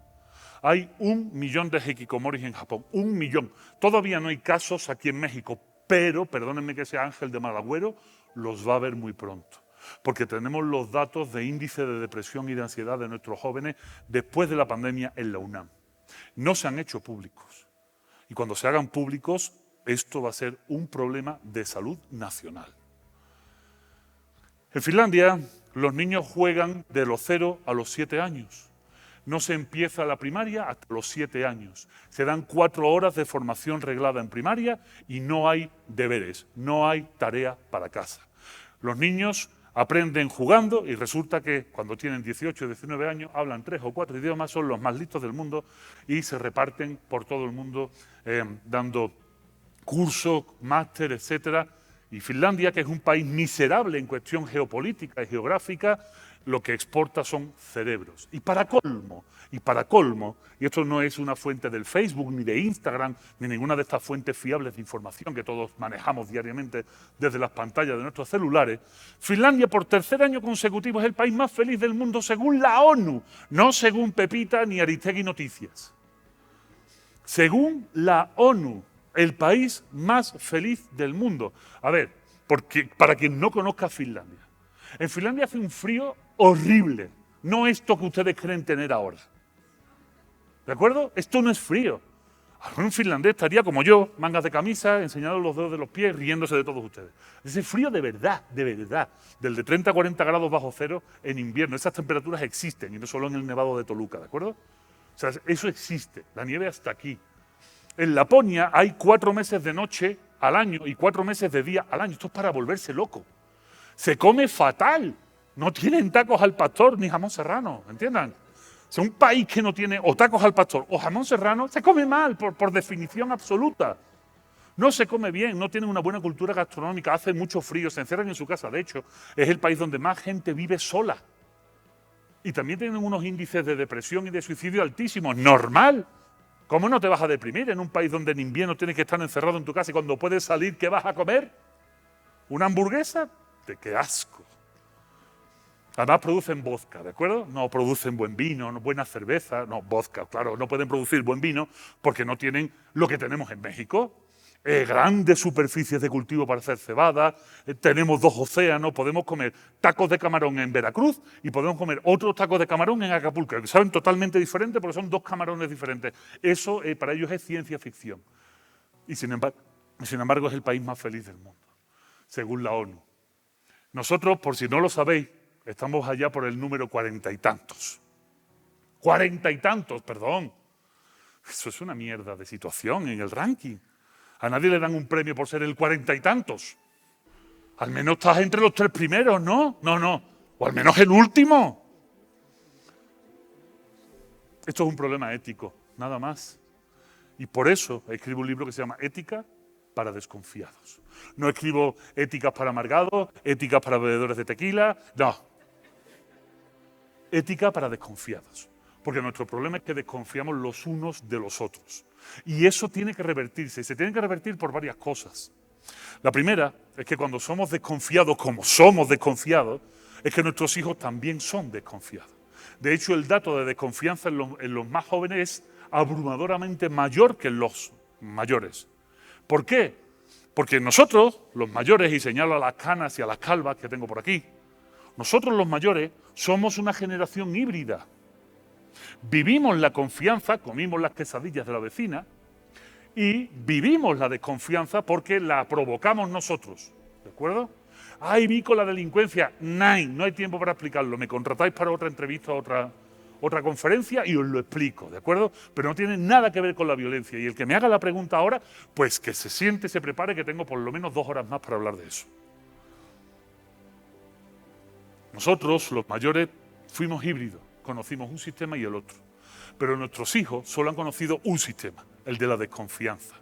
Hay 1 millón de hikikomoris en Japón, 1 millón. Todavía no hay casos aquí en México, pero, perdónenme que sea ángel de mal agüero, los va a haber muy pronto. Porque tenemos los datos de índice de depresión y de ansiedad de nuestros jóvenes después de la pandemia en la UNAM. No se han hecho públicos. Y cuando se hagan públicos, esto va a ser un problema de salud nacional. En Finlandia, los niños juegan de los 0 a los 7 años. No se empieza la primaria hasta los 7 años. Se dan 4 horas de formación reglada en primaria y no hay deberes, no hay tarea para casa. Los niños aprenden jugando y resulta que cuando tienen 18 o 19 años hablan 3 o 4 idiomas, son los más listos del mundo y se reparten por todo el mundo dando cursos, máster, etcétera. Y Finlandia, que es un país miserable en cuestión geopolítica y geográfica, lo que exporta son cerebros. Y para colmo, y esto no es una fuente del Facebook, ni de Instagram, ni ninguna de estas fuentes fiables de información que todos manejamos diariamente desde las pantallas de nuestros celulares, Finlandia por 3er año consecutivo es el país más feliz del mundo según la ONU, no según Pepita ni Aristegui Noticias. Según la ONU, el país más feliz del mundo. A ver, porque, para quien no conozca Finlandia, en Finlandia hace un frío horrible, no esto que ustedes creen tener ahora. ¿De acuerdo? Esto no es frío. Un finlandés estaría como yo, mangas de camisa, enseñando los dedos de los pies, riéndose de todos ustedes. Ese frío de verdad, del de 30 a 40 grados bajo cero en invierno. Esas temperaturas existen y no solo en el Nevado de Toluca, ¿de acuerdo? O sea, eso existe, la nieve hasta aquí. En Laponia hay 4 meses de noche al año y 4 meses de día al año. Esto es para volverse loco. Se come fatal. No tienen tacos al pastor ni jamón serrano, ¿entiendan? O sea, un país que no tiene o tacos al pastor o jamón serrano se come mal, por definición absoluta. No se come bien, no tienen una buena cultura gastronómica, hace mucho frío, se encierran en su casa. De hecho, es el país donde más gente vive sola. Y también tienen unos índices de depresión y de suicidio altísimos. Normal. ¿Cómo no te vas a deprimir en un país donde en invierno tienes que estar encerrado en tu casa y cuando puedes salir, ¿qué vas a comer? ¿Una hamburguesa? ¡Qué asco! Además producen vodka, ¿de acuerdo? No producen buen vino, no buena cerveza, no, vodka, claro, no pueden producir buen vino porque no tienen lo que tenemos en México. Grandes superficies de cultivo para hacer cebada, tenemos 2 océanos, podemos comer tacos de camarón en Veracruz y podemos comer otros tacos de camarón en Acapulco, que saben totalmente diferentes porque son 2 camarones diferentes. Eso para ellos es ciencia ficción. Y sin embargo es el país más feliz del mundo, según la ONU. Nosotros, por si no lo sabéis, estamos allá por el número 40 y tantos. 40 y tantos, perdón. Eso es una mierda de situación en el ranking. A nadie le dan un premio por ser el 40 y tantos. Al menos estás entre los 3 primeros, ¿no? No. O al menos el último. Esto es un problema ético, nada más. Y por eso escribo un libro que se llama Ética para desconfiados. No escribo éticas para amargados, éticas para bebedores de tequila, no. Ética para desconfiados. Porque nuestro problema es que desconfiamos los unos de los otros. Y eso tiene que revertirse. Y se tiene que revertir por varias cosas. La primera es que cuando somos desconfiados, como somos desconfiados, es que nuestros hijos también son desconfiados. De hecho, el dato de desconfianza en los más jóvenes es abrumadoramente mayor que en los mayores. ¿Por qué? Porque nosotros, los mayores, y señalo a las canas y a las calvas que tengo por aquí, nosotros los mayores somos una generación híbrida. Vivimos la confianza, comimos las quesadillas de la vecina y vivimos la desconfianza porque la provocamos nosotros, ¿de acuerdo? Ay, vi con la delincuencia, no hay tiempo para explicarlo, me contratáis para otra entrevista, otra otra conferencia y os lo explico, ¿de acuerdo? Pero no tiene nada que ver con la violencia. Y el que me haga la pregunta ahora, pues que se siente, se prepare, que tengo por lo menos 2 horas más para hablar de eso. Nosotros, los mayores, fuimos híbridos, conocimos un sistema y el otro. Pero nuestros hijos solo han conocido un sistema, el de la desconfianza.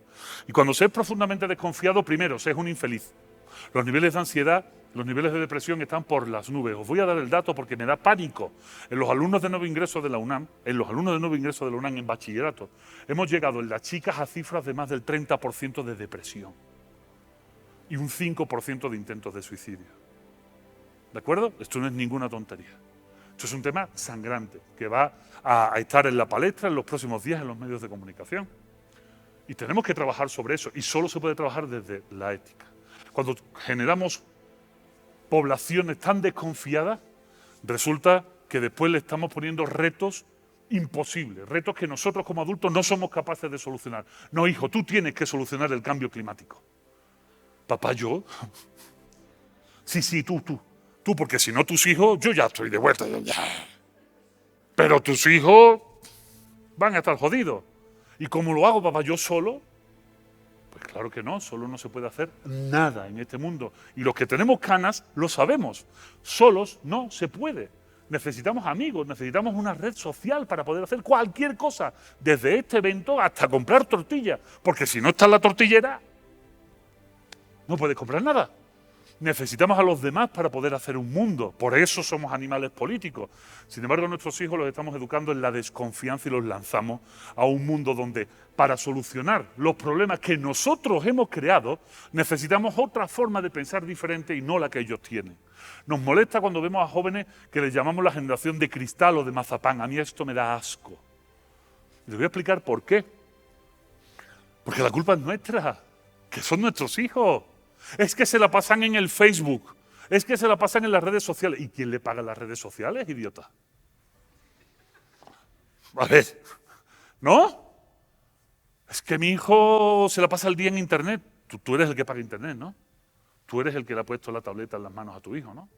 Y cuando se es profundamente desconfiado, primero, se es un infeliz. Los niveles de ansiedad, los niveles de depresión están por las nubes. Os voy a dar el dato porque me da pánico. En los alumnos de nuevo ingreso de la UNAM, en bachillerato, hemos llegado en las chicas a cifras de más del 30% de depresión y un 5% de intentos de suicidio. ¿De acuerdo? Esto no es ninguna tontería. Esto es un tema sangrante que va a estar en la palestra en los próximos días en los medios de comunicación. Y tenemos que trabajar sobre eso, y solo se puede trabajar desde la ética. Cuando generamos poblaciones tan desconfiadas, resulta que después le estamos poniendo retos imposibles, retos que nosotros como adultos no somos capaces de solucionar. No, hijo, tú tienes que solucionar el cambio climático. Papá, ¿yo? Sí, tú, porque si no tus hijos, yo ya estoy de vuelta. Pero tus hijos van a estar jodidos. ¿Y cómo lo hago, papá? ¿Yo solo? Pues claro que no, solo no se puede hacer nada en este mundo. Y los que tenemos canas lo sabemos. Solos no se puede. Necesitamos amigos, necesitamos una red social para poder hacer cualquier cosa, desde este evento hasta comprar tortilla. Porque si no está en la tortillera, no puedes comprar nada. Necesitamos a los demás para poder hacer un mundo. Por eso somos animales políticos. Sin embargo, nuestros hijos los estamos educando en la desconfianza y los lanzamos a un mundo donde, para solucionar los problemas que nosotros hemos creado, necesitamos otra forma de pensar diferente y no la que ellos tienen. Nos molesta cuando vemos a jóvenes que les llamamos la generación de cristal o de mazapán. A mí esto me da asco. Y les voy a explicar por qué. Porque la culpa es nuestra, que son nuestros hijos. Es que se la pasan en el Facebook, es que se la pasan en las redes sociales. ¿Y quién le paga las redes sociales, idiota? A ver, ¿no? Es que mi hijo se la pasa el día en Internet. Tú eres el que paga Internet, ¿no? Tú eres el que le ha puesto la tableta en las manos a tu hijo, ¿no?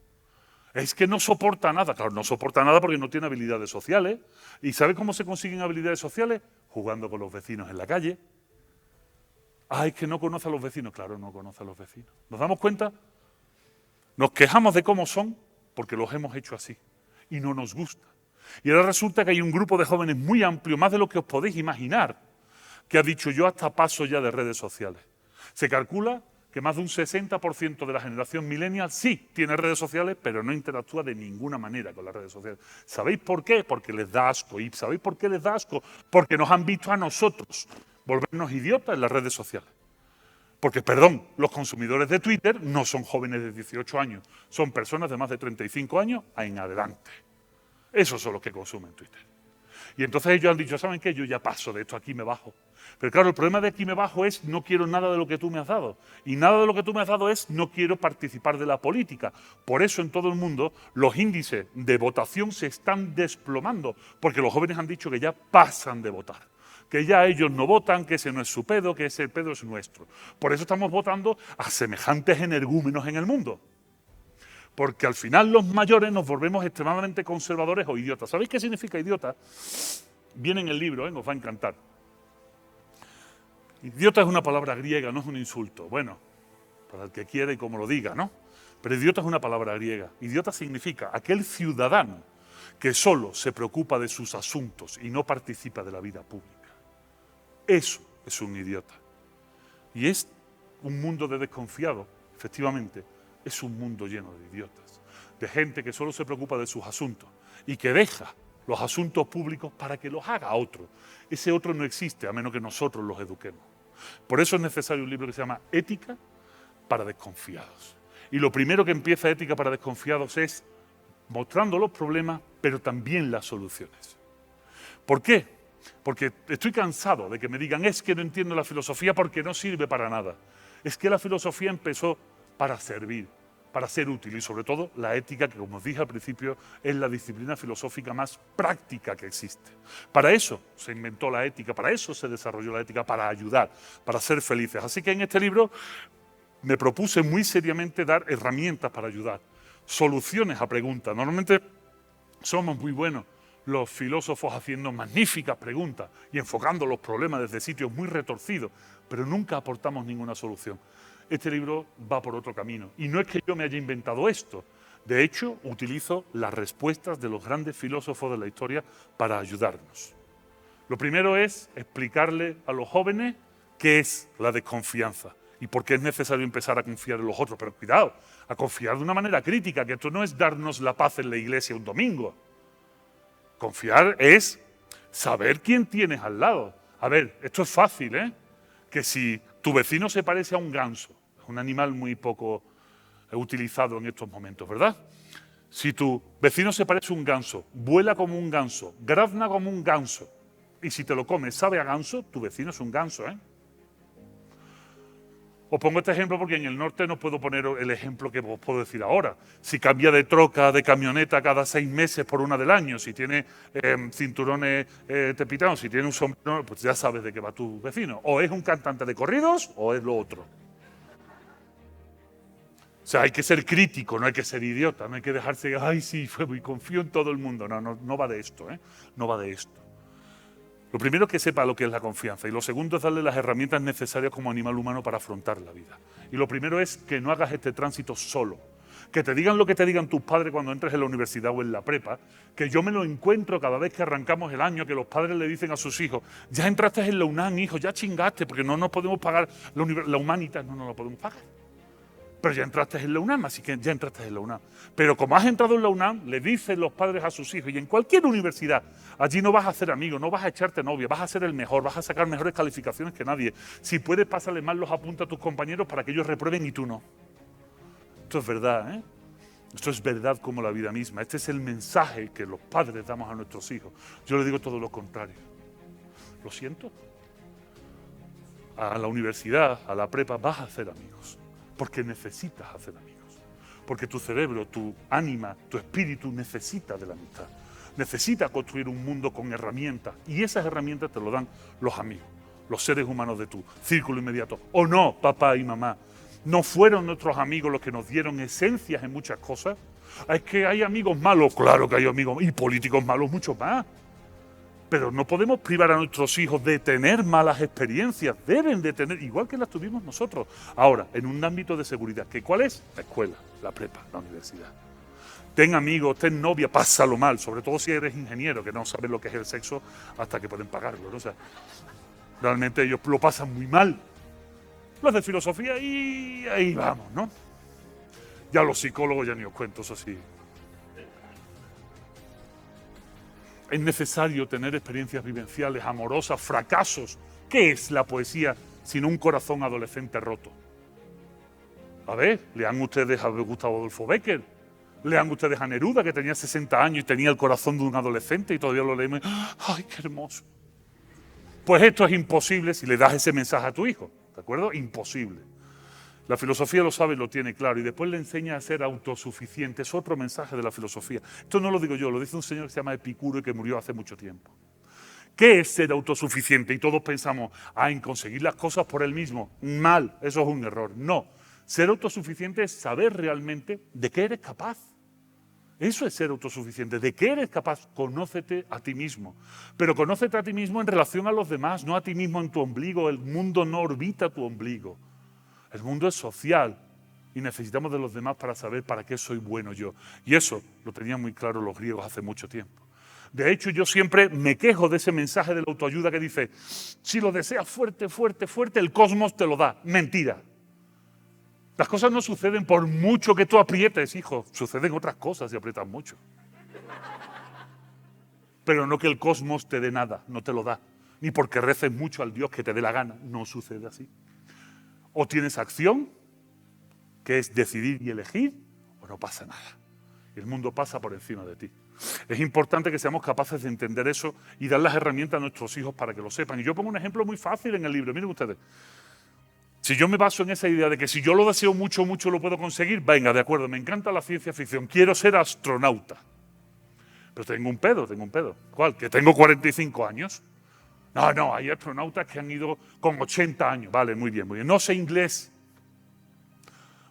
Es que no soporta nada. Claro, no soporta nada porque no tiene habilidades sociales. ¿Y sabe cómo se consiguen habilidades sociales? Jugando con los vecinos en la calle. Es que no conoce a los vecinos. Claro, no conoce a los vecinos. ¿Nos damos cuenta? Nos quejamos de cómo son porque los hemos hecho así y no nos gusta. Y ahora resulta que hay un grupo de jóvenes muy amplio, más de lo que os podéis imaginar, que ha dicho: yo hasta paso ya de redes sociales. Se calcula que más de un 60% de la generación millennial sí tiene redes sociales, pero no interactúa de ninguna manera con las redes sociales. ¿Sabéis por qué? Porque les da asco. ¿Y sabéis por qué les da asco? Porque nos han visto a nosotros volvernos idiotas en las redes sociales. Porque, perdón, los consumidores de Twitter no son jóvenes de 18 años, son personas de más de 35 años en adelante. Esos son los que consumen Twitter. Y entonces ellos han dicho: ¿saben qué? Yo ya paso de esto, aquí me bajo. Pero claro, el problema de aquí me bajo es: no quiero nada de lo que tú me has dado. Y nada de lo que tú me has dado es: no quiero participar de la política. Por eso en todo el mundo los índices de votación se están desplomando, porque los jóvenes han dicho que ya pasan de votar, que ya ellos no votan, que ese no es su pedo, que ese pedo es nuestro. Por eso estamos votando a semejantes energúmenos en el mundo. Porque al final los mayores nos volvemos extremadamente conservadores o idiotas. ¿Sabéis qué significa idiota? Viene en el libro, os va a encantar. Idiota es una palabra griega, no es un insulto. Bueno, para el que quiera y como lo diga, ¿no? Pero idiota es una palabra griega. Idiota significa aquel ciudadano que solo se preocupa de sus asuntos y no participa de la vida pública. Eso es un idiota. Y es un mundo de desconfiados, efectivamente, es un mundo lleno de idiotas, de gente que solo se preocupa de sus asuntos y que deja los asuntos públicos para que los haga otro. Ese otro no existe a menos que nosotros los eduquemos. Por eso es necesario un libro que se llama Ética para desconfiados. Y lo primero que empieza Ética para desconfiados es mostrando los problemas, pero también las soluciones. ¿Por qué? Porque estoy cansado de que me digan: es que no entiendo la filosofía porque no sirve para nada. Es que la filosofía empezó para servir, para ser útil, y sobre todo la ética, que como os dije al principio es la disciplina filosófica más práctica que existe. Para eso se inventó la ética, para eso se desarrolló la ética, para ayudar, para ser felices. Así que en este libro me propuse muy seriamente dar herramientas para ayudar, soluciones a preguntas. Normalmente somos muy buenos los filósofos haciendo magníficas preguntas y enfocando los problemas desde sitios muy retorcidos, pero nunca aportamos ninguna solución. Este libro va por otro camino. Y no es que yo me haya inventado esto. De hecho, utilizo las respuestas de los grandes filósofos de la historia para ayudarnos. Lo primero es explicarle a los jóvenes qué es la desconfianza y por qué es necesario empezar a confiar en los otros. Pero cuidado, a confiar de una manera crítica, que esto no es darnos la paz en la iglesia un domingo. Confiar es saber quién tienes al lado. A ver, esto es fácil, ¿eh? Que si tu vecino se parece a un ganso, es un animal muy poco utilizado en estos momentos, ¿verdad? Si tu vecino se parece a un ganso, vuela como un ganso, grazna como un ganso, y si te lo comes sabe a ganso, tu vecino es un ganso, ¿eh? Os pongo este ejemplo porque en el norte no puedo poner el ejemplo que os puedo decir ahora. Si cambia de troca, de camioneta cada 6 meses por una del año, si tiene cinturones tepitanos, si tiene un sombrero, pues ya sabes de qué va tu vecino. O es un cantante de corridos o es lo otro. O sea, hay que ser crítico, no hay que ser idiota, no hay que dejarse, ay, sí, confío en todo el mundo. No va de esto, ¿eh? No va de esto. Lo primero es que sepa lo que es la confianza y lo segundo es darle las herramientas necesarias como animal humano para afrontar la vida. Y lo primero es que no hagas este tránsito solo. Que te digan lo que te digan tus padres cuando entres en la universidad o en la prepa, que yo me lo encuentro cada vez que arrancamos el año, que los padres le dicen a sus hijos, ya entraste en la UNAM, hijo, ya chingaste, porque no nos podemos pagar la Humanitas, no la podemos pagar. Pero ya entraste en la UNAM, así que ya entraste en la UNAM. Pero como has entrado en la UNAM, le dicen los padres a sus hijos, y en cualquier universidad, allí no vas a hacer amigos, no vas a echarte novia, vas a ser el mejor, vas a sacar mejores calificaciones que nadie. Si puedes, pásale mal los apuntes a tus compañeros para que ellos reprueben y tú no. Esto es verdad, ¿eh? Esto es verdad como la vida misma. Este es el mensaje que los padres damos a nuestros hijos. Yo le digo todo lo contrario. Lo siento. A la universidad, a la prepa, vas a hacer amigos. Porque necesitas hacer amigos. Porque tu cerebro, tu ánima, tu espíritu necesita de la amistad. Necesita construir un mundo con herramientas. Y esas herramientas te lo dan los amigos, los seres humanos de tu círculo inmediato. ¿O no, papá y mamá? ¿No fueron nuestros amigos los que nos dieron esencias en muchas cosas? Es que hay amigos malos, claro que hay amigos, y políticos malos mucho más. Pero no podemos privar a nuestros hijos de tener malas experiencias. Deben de tener, igual que las tuvimos nosotros. Ahora, en un ámbito de seguridad. ¿Que cuál es? La escuela, la prepa, la universidad. Ten amigos, ten novia, pásalo mal. Sobre todo si eres ingeniero, que no sabes lo que es el sexo hasta que pueden pagarlo, ¿no? O sea, realmente ellos lo pasan muy mal. Los de filosofía y ahí vamos, ¿no? Ya los psicólogos ya ni os cuento, eso sí. Es necesario tener experiencias vivenciales, amorosas, fracasos. ¿Qué es la poesía sino un corazón adolescente roto? A ver, lean ustedes a Gustavo Adolfo Bécquer, lean ustedes a Neruda, que tenía 60 años y tenía el corazón de un adolescente y todavía lo leemos. ¡Ay, qué hermoso! Pues esto es imposible si le das ese mensaje a tu hijo, ¿de acuerdo? Imposible. La filosofía lo sabe y lo tiene claro y después le enseña a ser autosuficiente. Es otro mensaje de la filosofía. Esto no lo digo yo, lo dice un señor que se llama Epicuro y que murió hace mucho tiempo. ¿Qué es ser autosuficiente? Y todos pensamos, en conseguir las cosas por él mismo. Mal, eso es un error. No, ser autosuficiente es saber realmente de qué eres capaz. Eso es ser autosuficiente. ¿De qué eres capaz? Conócete a ti mismo. Pero conócete a ti mismo en relación a los demás, no a ti mismo en tu ombligo. El mundo no orbita tu ombligo. El mundo es social y necesitamos de los demás para saber para qué soy bueno yo. Y eso lo tenían muy claro los griegos hace mucho tiempo. De hecho, yo siempre me quejo de ese mensaje de la autoayuda que dice, si lo deseas fuerte, fuerte, fuerte, el cosmos te lo da. Mentira. Las cosas no suceden por mucho que tú aprietes, hijo. Suceden otras cosas si aprietas mucho. Pero no que el cosmos te dé nada, no te lo da. Ni porque reces mucho al Dios que te dé la gana. No sucede así. O tienes acción, que es decidir y elegir, o no pasa nada. El mundo pasa por encima de ti. Es importante que seamos capaces de entender eso y dar las herramientas a nuestros hijos para que lo sepan. Y yo pongo un ejemplo muy fácil en el libro. Miren ustedes. Si yo me baso en esa idea de que si yo lo deseo mucho, mucho lo puedo conseguir, venga, de acuerdo, me encanta la ciencia ficción, quiero ser astronauta. Pero tengo un pedo. ¿Cuál? Que tengo 45 años. No, hay astronautas que han ido con 80 años. Vale, muy bien. No sé inglés.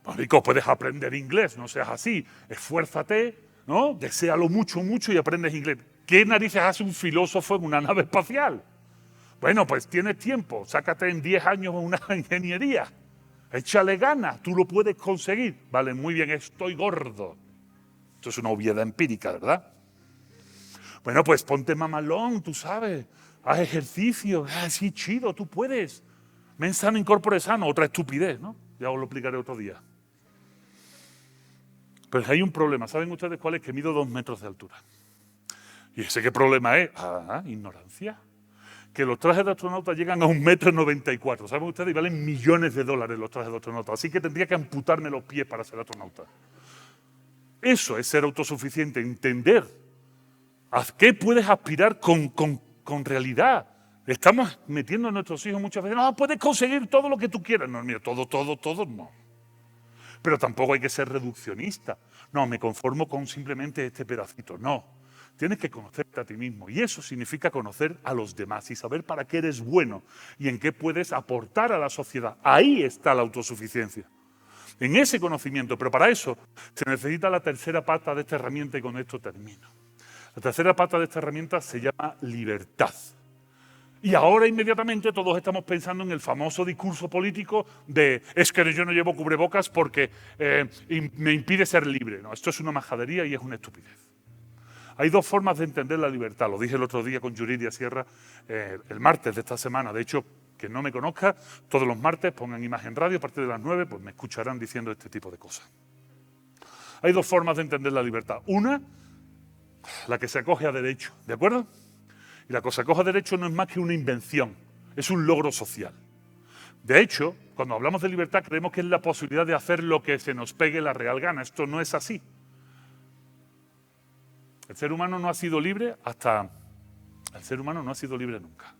Marico, puedes aprender inglés, no seas así. Esfuérzate, ¿no? Deséalo mucho, mucho y aprendes inglés. ¿Qué narices hace un filósofo en una nave espacial? Bueno, pues tienes tiempo, sácate en 10 años una ingeniería. Échale ganas, tú lo puedes conseguir. Vale, muy bien, estoy gordo. Esto es una obviedad empírica, ¿verdad? Bueno, pues ponte mamalón, tú sabes. Haz ejercicio, sí, chido, tú puedes. Mens sana in corpore sano, otra estupidez, ¿no? Ya os lo explicaré otro día. Pero hay un problema, ¿saben ustedes cuál es? Que mido 2 metros de altura. ¿Y ese qué problema es? Ignorancia. Que los trajes de astronauta llegan a 1,94 m. ¿Saben ustedes? Y valen millones de dólares los trajes de astronauta. Así que tendría que amputarme los pies para ser astronauta. Eso es ser autosuficiente, entender a qué puedes aspirar con realidad. Estamos metiendo a nuestros hijos muchas veces, no, puedes conseguir todo lo que tú quieras. No, mira, todo, no. Pero tampoco hay que ser reduccionista. No, me conformo con simplemente este pedacito. No, tienes que conocerte a ti mismo. Y eso significa conocer a los demás y saber para qué eres bueno y en qué puedes aportar a la sociedad. Ahí está la autosuficiencia. En ese conocimiento. Pero para eso se necesita la tercera pata de esta herramienta y con esto termino. La tercera pata de esta herramienta se llama libertad. Y ahora inmediatamente todos estamos pensando en el famoso discurso político de es que yo no llevo cubrebocas porque me impide ser libre. No, esto es una majadería y es una estupidez. Hay 2 formas de entender la libertad. Lo dije el otro día con Yuridia Sierra, el martes de esta semana. De hecho, quien no me conozca, todos los martes pongan Imagen Radio a partir de las 9, pues me escucharán diciendo este tipo de cosas. Hay 2 formas de entender la libertad. Una, la que se acoge a derecho, ¿de acuerdo? Y la que se acoge a derecho no es más que una invención, es un logro social. De hecho, cuando hablamos de libertad creemos que es la posibilidad de hacer lo que se nos pegue la real gana. Esto no es así. El ser humano no ha sido libre nunca.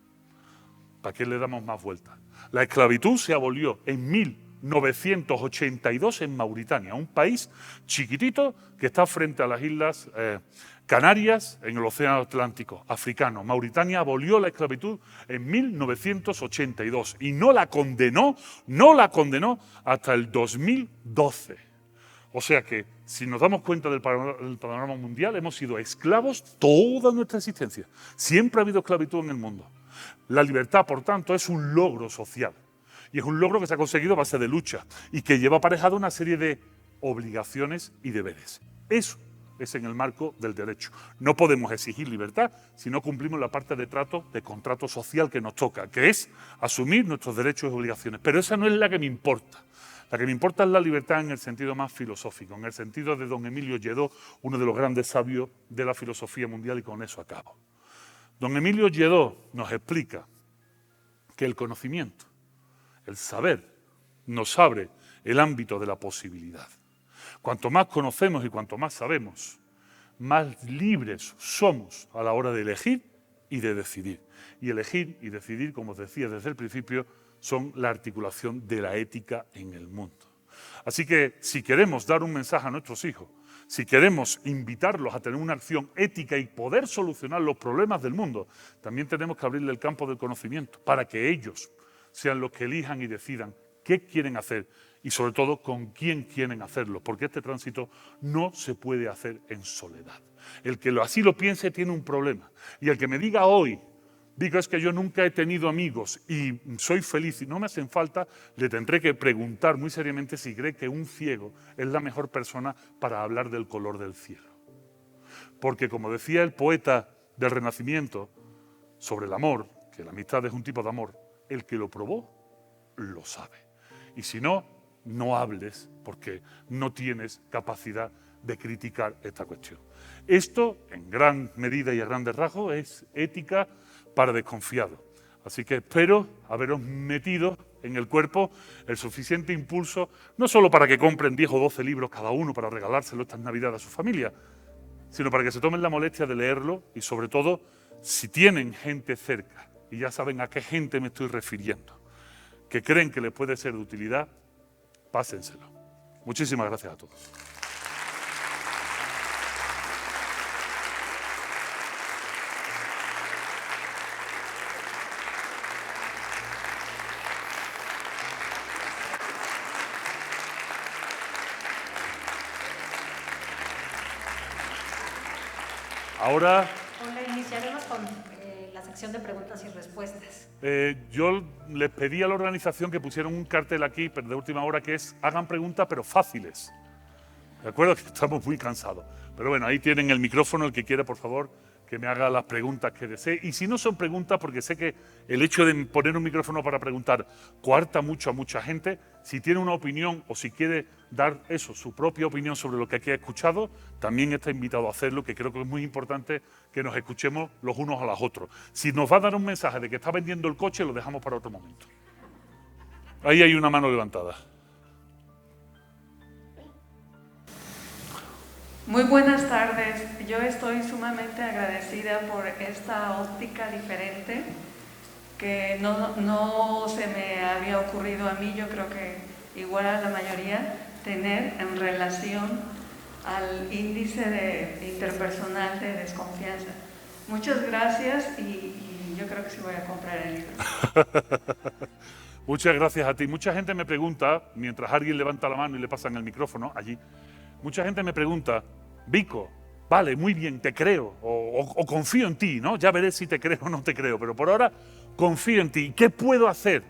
¿Para qué le damos más vueltas? La esclavitud se abolió en 1982 en Mauritania, un país chiquitito que está frente a las islas Canarias en el Océano Atlántico africano. Mauritania abolió la esclavitud en 1982 y no la condenó hasta el 2012. O sea que, si nos damos cuenta del panorama mundial, hemos sido esclavos toda nuestra existencia. Siempre ha habido esclavitud en el mundo. La libertad, por tanto, es un logro social. Y es un logro que se ha conseguido a base de lucha y que lleva aparejado una serie de obligaciones y deberes. Eso es en el marco del derecho. No podemos exigir libertad si no cumplimos la parte de contrato social que nos toca, que es asumir nuestros derechos y obligaciones. Pero esa no es la que me importa. La que me importa es la libertad en el sentido más filosófico, en el sentido de don Emilio Lledó, uno de los grandes sabios de la filosofía mundial, y con eso acabo. Don Emilio Lledó nos explica que el conocimiento, el saber, nos abre el ámbito de la posibilidad. Cuanto más conocemos y cuanto más sabemos, más libres somos a la hora de elegir y de decidir. Y elegir y decidir, como os decía desde el principio, son la articulación de la ética en el mundo. Así que si queremos dar un mensaje a nuestros hijos, si queremos invitarlos a tener una acción ética y poder solucionar los problemas del mundo, también tenemos que abrirle el campo del conocimiento para que ellos sean los que elijan y decidan qué quieren hacer y sobre todo con quién quieren hacerlo, porque este tránsito no se puede hacer en soledad. El que así lo piense tiene un problema, y el que me diga hoy, es que yo nunca he tenido amigos y soy feliz y no me hacen falta, le tendré que preguntar muy seriamente si cree que un ciego es la mejor persona para hablar del color del cielo. Porque como decía el poeta del Renacimiento sobre el amor, que la amistad es un tipo de amor, el que lo probó lo sabe. Y si no, no hables porque no tienes capacidad de criticar esta cuestión. Esto, en gran medida y a grandes rasgos, es ética para desconfiados. Así que espero haberos metido en el cuerpo el suficiente impulso, no solo para que compren 10 o 12 libros cada uno para regalárselo estas Navidades a su familia, sino para que se tomen la molestia de leerlo y sobre todo, si tienen gente cerca, y ya saben a qué gente me estoy refiriendo, que creen que les puede ser de utilidad, pásenselo. Muchísimas gracias a todos. Ahora iniciaremos con la sección de preguntas y respuestas. Yo les pedí a la organización que pusieran un cartel aquí de última hora que es hagan preguntas pero fáciles. ¿De acuerdo? Que estamos muy cansados. Pero bueno, ahí tienen el micrófono, el que quiera, por favor, que me haga las preguntas que desee. Y si no son preguntas, porque sé que el hecho de poner un micrófono para preguntar coarta mucho a mucha gente, si tiene una opinión o si quiere dar eso, su propia opinión sobre lo que aquí ha escuchado, también está invitado a hacerlo, que creo que es muy importante que nos escuchemos los unos a los otros. Si nos va a dar un mensaje de que está vendiendo el coche, lo dejamos para otro momento. Ahí hay una mano levantada. Muy buenas tardes. Yo estoy sumamente agradecida por esta óptica diferente que no se me había ocurrido a mí, yo creo que igual a la mayoría, tener en relación al índice interpersonal de desconfianza. Muchas gracias y yo creo que sí voy a comprar el libro. Muchas gracias a ti. Mucha gente me pregunta, mientras alguien levanta la mano y le pasan el micrófono allí, mucha gente me pregunta, Vico, vale, muy bien, te creo, o confío en ti, ¿no? Ya veré si te creo o no te creo, pero por ahora confío en ti. ¿Qué puedo hacer?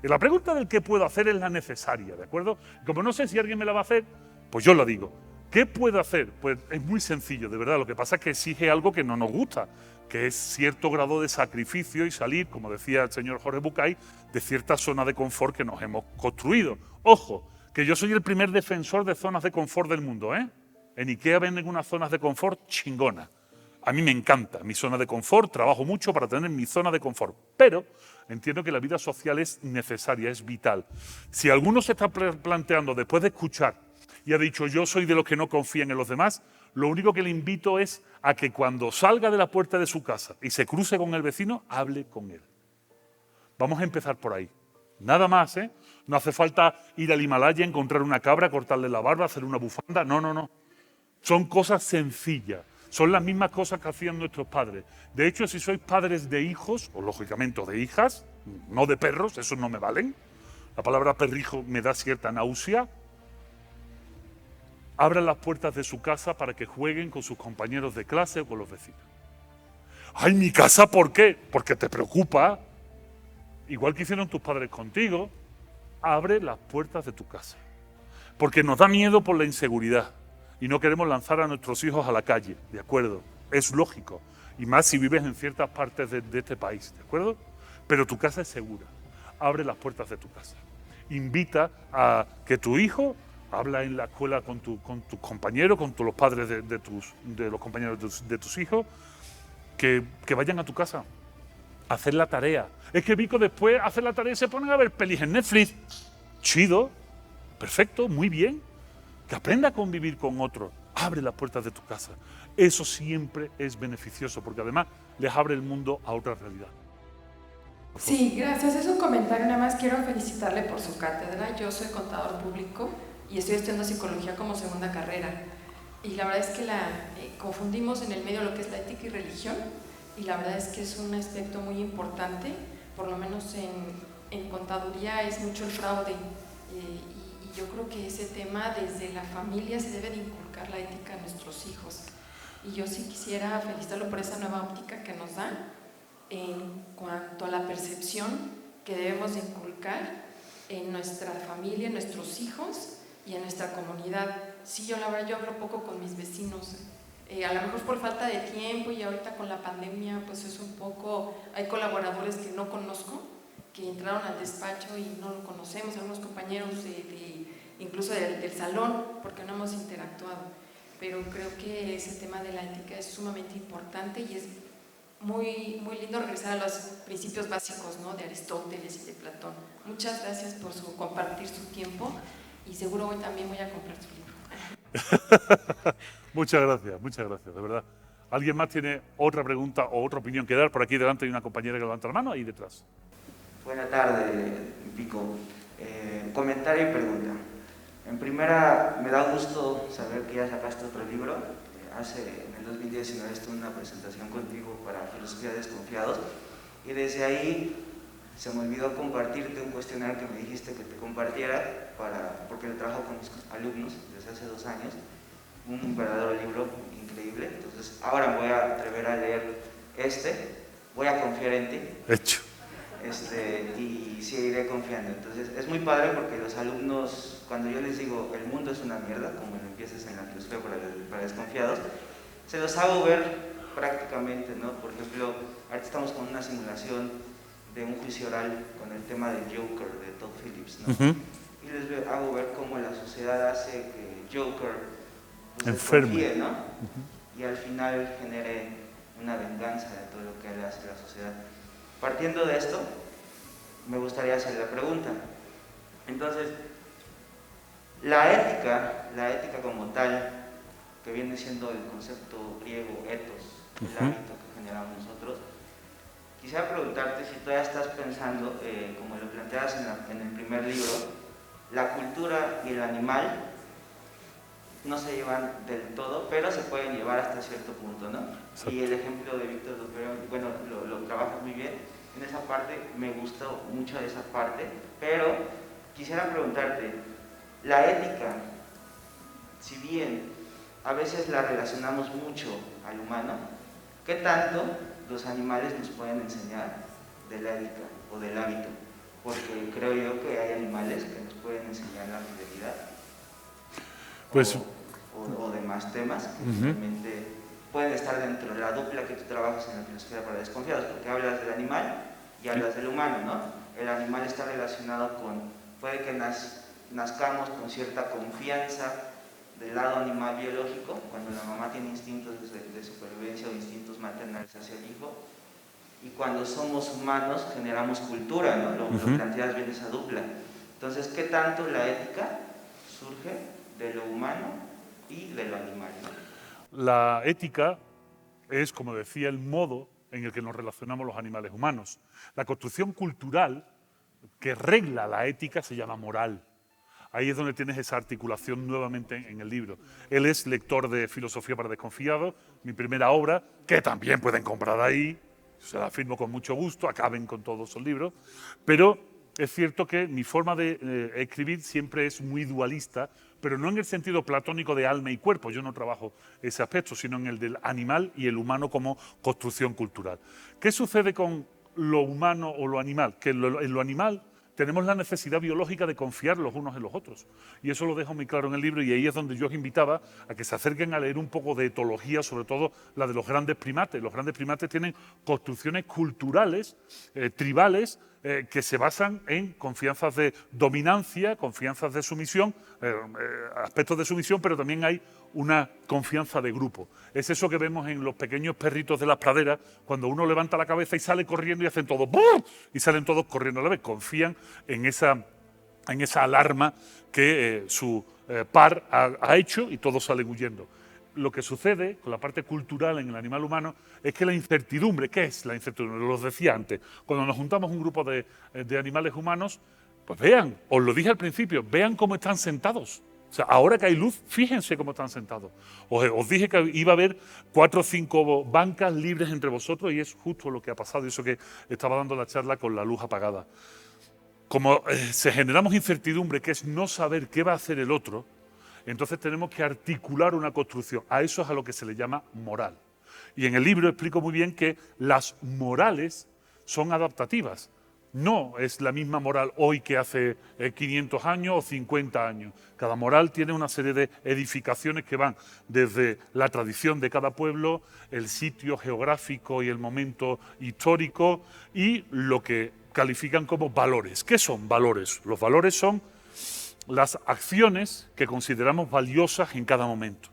Y la pregunta del qué puedo hacer es la necesaria, ¿de acuerdo? Como no sé si alguien me la va a hacer, pues yo la digo. ¿Qué puedo hacer? Pues es muy sencillo, de verdad. Lo que pasa es que exige algo que no nos gusta, que es cierto grado de sacrificio y salir, como decía el señor Jorge Bucay, de cierta zona de confort que nos hemos construido. Ojo, que yo soy el primer defensor de zonas de confort del mundo, ¿eh? En IKEA venden unas zonas de confort chingona. A mí me encanta mi zona de confort, trabajo mucho para tener mi zona de confort, pero entiendo que la vida social es necesaria, es vital. Si alguno se está planteando después de escuchar y ha dicho yo soy de los que no confían en los demás, lo único que le invito es a que cuando salga de la puerta de su casa y se cruce con el vecino, hable con él. Vamos a empezar por ahí. Nada más, ¿eh? No hace falta ir al Himalaya, encontrar una cabra, cortarle la barba, hacer una bufanda. No, no, no. Son cosas sencillas. Son las mismas cosas que hacían nuestros padres. De hecho, si sois padres de hijos, o lógicamente de hijas, no de perros, esos no me valen. La palabra perrijo me da cierta náusea. Abran las puertas de su casa para que jueguen con sus compañeros de clase o con los vecinos. ¡Ay, mi casa! ¿Por qué? Porque te preocupa. Igual que hicieron tus padres contigo, abre las puertas de tu casa. Porque nos da miedo por la inseguridad y no queremos lanzar a nuestros hijos a la calle, ¿de acuerdo? Es lógico, y más si vives en ciertas partes de este país, ¿de acuerdo? Pero tu casa es segura. Abre las puertas de tu casa. Invita a que tu hijo habla en la escuela con tus compañeros, con los padres de los compañeros de tus hijos, que vayan a tu casa a hacer la tarea. Es que Vico después hace la tarea y se ponen a ver pelis en Netflix. Chido, perfecto, muy bien. Que aprenda a convivir con otros. Abre las puertas de tu casa. Eso siempre es beneficioso, porque además les abre el mundo a otra realidad. Sí, gracias. Es un comentario, nada más quiero felicitarle por su cátedra. Yo soy contador público y estoy estudiando psicología como segunda carrera. Y la verdad es que confundimos en el medio lo que es la ética y religión, y la verdad es que es un aspecto muy importante, por lo menos en contaduría es mucho el fraude. Y yo creo que ese tema desde la familia se debe de inculcar la ética a nuestros hijos. Y yo sí quisiera felicitarlo por esa nueva óptica que nos da en cuanto a la percepción que debemos de inculcar en nuestra familia, en nuestros hijos y en nuestra comunidad. Sí, yo la verdad yo hablo poco con mis vecinos, a lo mejor por falta de tiempo, y ahorita con la pandemia pues es un poco, hay colaboradores que no conozco, que entraron al despacho y no lo conocemos, algunos compañeros incluso del salón, porque no hemos interactuado. Pero creo que ese tema de la ética es sumamente importante y es muy, muy lindo regresar a los principios básicos, ¿no?, de Aristóteles y de Platón. Muchas gracias por compartir su tiempo y seguro hoy también voy a comprar su libro. Muchas gracias, de verdad. ¿Alguien más tiene otra pregunta o otra opinión que dar? Por aquí delante hay una compañera que levanta la mano, ahí detrás. Buenas tardes, Vico. Comentario y pregunta. En primera, me da gusto saber que ya sacaste otro libro. En el 2019 estuve en una presentación contigo para Filosofía de Desconfiados y desde ahí se me olvidó compartirte un cuestionario que me dijiste que te compartiera porque trabajo con mis alumnos desde hace 2 años. Un verdadero libro increíble. Entonces ahora me voy a atrever a leer voy a confiar en ti. Hecho. Y seguiré confiando. Entonces es muy padre porque los alumnos, cuando yo les digo el mundo es una mierda, como lo empiezas en la filosofía para desconfiados, se los hago ver prácticamente, ¿no? Por ejemplo, ahorita estamos con una simulación de un juicio oral con el tema del Joker de Todd Phillips, ¿no? Y les hago ver cómo la sociedad hace que Joker pues, desconfíe, ¿no? Y al final genere una venganza de todo lo que le hace a la sociedad. Partiendo de esto, me gustaría hacer la pregunta. Entonces, la ética como tal, que viene siendo el concepto griego ethos, el hábito que generamos nosotros, quisiera preguntarte si todavía estás pensando, como lo planteas en el primer libro, la cultura y el animal no se llevan del todo, pero se pueden llevar hasta cierto punto, ¿no? Exacto. Y el ejemplo de Víctor Dupero, bueno, lo trabajas muy bien. En esa parte me gustó mucho de esa parte, pero quisiera preguntarte, la ética, si bien a veces la relacionamos mucho al humano, ¿qué tanto los animales nos pueden enseñar de la ética o del hábito? Porque creo yo que hay animales que nos pueden enseñar la fidelidad. Pues, o demás temas que simplemente pueden estar dentro de la dupla que tú trabajas en la filosofía para desconfiados, porque hablas del animal y hablas del humano, ¿no? El animal está relacionado con, puede que nazcamos con cierta confianza del lado animal biológico, cuando la mamá tiene instintos de supervivencia o instintos maternales hacia el hijo, y cuando somos humanos generamos cultura, ¿no? Lo planteas bien esa dupla. Entonces, ¿qué tanto la ética surge de lo humano y de lo animal, ¿no? La ética es, como decía, el modo en el que nos relacionamos los animales humanos. La construcción cultural que regla la ética se llama moral. Ahí es donde tienes esa articulación nuevamente en el libro. Él es lector de Filosofía para Desconfiados, mi primera obra, que también pueden comprar ahí, se la firmo con mucho gusto, acaben con todos esos libros, pero es cierto que mi forma de escribir siempre es muy dualista, pero no en el sentido platónico de alma y cuerpo, yo no trabajo ese aspecto, sino en el del animal y el humano como construcción cultural. ¿Qué sucede con lo humano o lo animal? Que en lo animal tenemos la necesidad biológica de confiar los unos en los otros. Y eso lo dejo muy claro en el libro, y ahí es donde yo os invitaba a que se acerquen a leer un poco de etología, sobre todo la de los grandes primates. Los grandes primates tienen construcciones culturales, tribales, que se basan en confianzas de dominancia, confianzas de sumisión, aspectos de sumisión, pero también hay una confianza de grupo. Es eso que vemos en los pequeños perritos de las praderas, cuando uno levanta la cabeza y sale corriendo y hacen todos ¡bum! Y salen todos corriendo a la vez. Confían en esa alarma que su par ha hecho y todos salen huyendo. Lo que sucede con la parte cultural en el animal humano es que la incertidumbre, ¿qué es la incertidumbre? Lo decía antes, cuando nos juntamos un grupo de animales humanos, pues vean, os lo dije al principio, vean cómo están sentados. O sea, ahora que hay luz, fíjense cómo están sentados. Os dije que iba a haber 4 o 5 bancas libres entre vosotros y es justo lo que ha pasado, y eso que estaba dando la charla con la luz apagada. Como se generamos incertidumbre, que es no saber qué va a hacer el otro, entonces tenemos que articular una construcción. A eso es a lo que se le llama moral. Y en el libro explico muy bien que las morales son adaptativas. No es la misma moral hoy que hace 500 años o 50 años. Cada moral tiene una serie de edificaciones que van desde la tradición de cada pueblo, el sitio geográfico y el momento histórico y lo que califican como valores. ¿Qué son valores? Los valores son las acciones que consideramos valiosas en cada momento.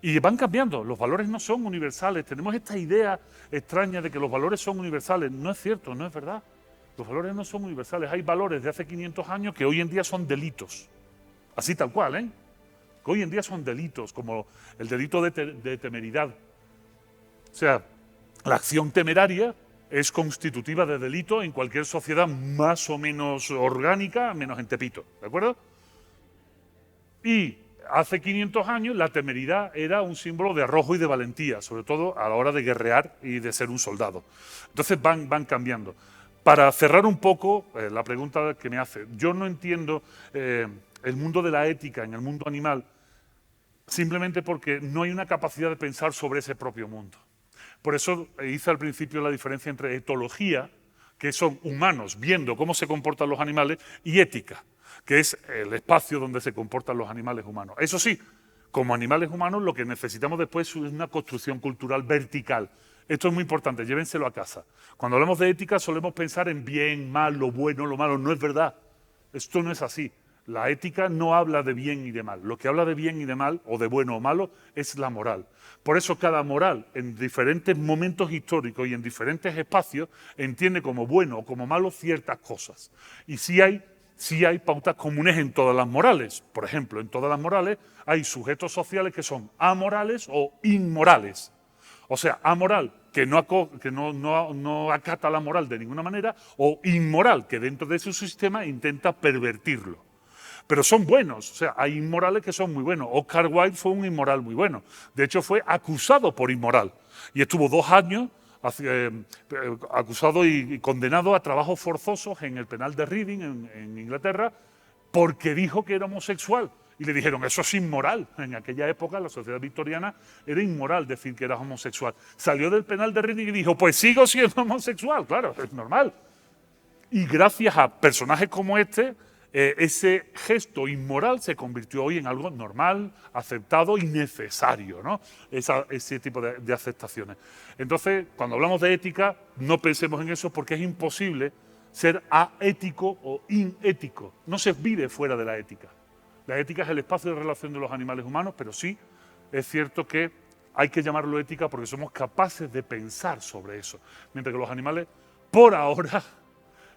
Y van cambiando, los valores no son universales. Tenemos esta idea extraña de que los valores son universales. No es cierto, no es verdad. Los valores no son universales. Hay valores de hace 500 años que hoy en día son delitos. Así tal cual, ¿eh? Que hoy en día son delitos, como el delito de temeridad. O sea, la acción temeraria es constitutiva de delito en cualquier sociedad más o menos orgánica, menos en Tepito, ¿de acuerdo? Y hace 500 años la temeridad era un símbolo de arrojo y de valentía, sobre todo a la hora de guerrear y de ser un soldado. Entonces van cambiando. Para cerrar un poco la pregunta que me hace, yo no entiendo el mundo de la ética en el mundo animal simplemente porque no hay una capacidad de pensar sobre ese propio mundo. Por eso hice al principio la diferencia entre etología, que son humanos viendo cómo se comportan los animales, y ética, que es el espacio donde se comportan los animales humanos. Eso sí, como animales humanos lo que necesitamos después es una construcción cultural vertical. Esto es muy importante, llévenselo a casa. Cuando hablamos de ética solemos pensar en bien, mal, lo bueno, lo malo. No es verdad. Esto no es así. La ética no habla de bien y de mal. Lo que habla de bien y de mal, o de bueno o malo, es la moral. Por eso cada moral, en diferentes momentos históricos y en diferentes espacios, entiende como bueno o como malo ciertas cosas. Y sí hay pautas comunes en todas las morales. Por ejemplo, en todas las morales hay sujetos sociales que son amorales o inmorales. O sea, amoral, que no acata la moral de ninguna manera, o inmoral, que dentro de su sistema intenta pervertirlo. Pero son buenos, o sea, hay inmorales que son muy buenos. Oscar Wilde fue un inmoral muy bueno. De hecho, fue acusado por inmoral. Y estuvo 2 años acusado y condenado a trabajos forzosos en el penal de Reading, en Inglaterra, porque dijo que era homosexual. Y le dijeron, eso es inmoral. En aquella época, la sociedad victoriana, era inmoral decir que eras homosexual. Salió del penal de Reading y dijo, pues sigo siendo homosexual. Claro, es normal. Y gracias a personajes como este, ese gesto inmoral se convirtió hoy en algo normal, aceptado y necesario, ¿no? Ese tipo de aceptaciones. Entonces, cuando hablamos de ética, no pensemos en eso porque es imposible ser aético o inético. No se vive fuera de la ética. La ética es el espacio de relación de los animales humanos, pero sí es cierto que hay que llamarlo ética porque somos capaces de pensar sobre eso. Mientras que los animales, por ahora,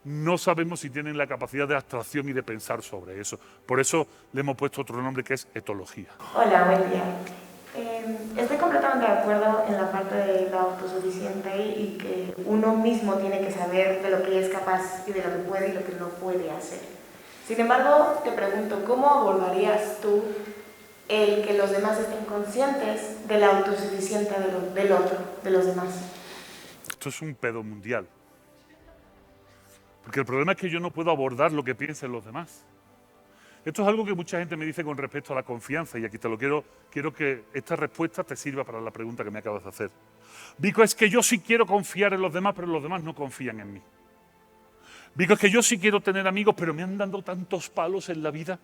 no sabemos si tienen la capacidad de abstracción y de pensar sobre eso. Por eso le hemos puesto otro nombre que es etología. Hola, buen día. Estoy completamente de acuerdo en la parte de la autosuficiente y que uno mismo tiene que saber de lo que es capaz y de lo que puede y lo que no puede hacer. Sin embargo, te pregunto, ¿cómo abordarías tú el que los demás estén conscientes de la autosuficiencia del otro, de los demás? Esto es un pedo mundial. Porque el problema es que yo no puedo abordar lo que piensen los demás. Esto es algo que mucha gente me dice con respecto a la confianza, y aquí te lo quiero que esta respuesta te sirva para la pregunta que me acabas de hacer. Vico, es que yo sí quiero confiar en los demás, pero los demás no confían en mí. Vico, es que yo sí quiero tener amigos, pero me han dado tantos palos en la vida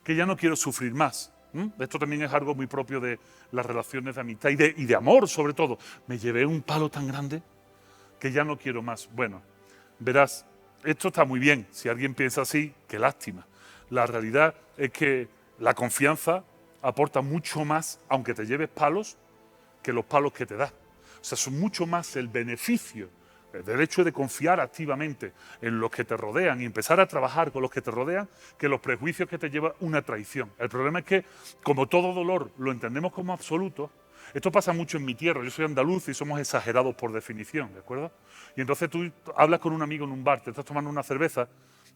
que ya no quiero sufrir más. Esto también es algo muy propio de las relaciones de amistad y de amor, sobre todo. Me llevé un palo tan grande que ya no quiero más. Bueno, verás, esto está muy bien. Si alguien piensa así, qué lástima. La realidad es que la confianza aporta mucho más, aunque te lleves palos, que los palos que te da. O sea, son mucho más el beneficio del hecho de confiar activamente en los que te rodean y empezar a trabajar con los que te rodean, que los prejuicios que te lleva una traición. El problema es que, como todo dolor lo entendemos como absoluto, esto pasa mucho en mi tierra. Yo soy andaluz y somos exagerados por definición, ¿de acuerdo? Y entonces tú hablas con un amigo en un bar, te estás tomando una cerveza,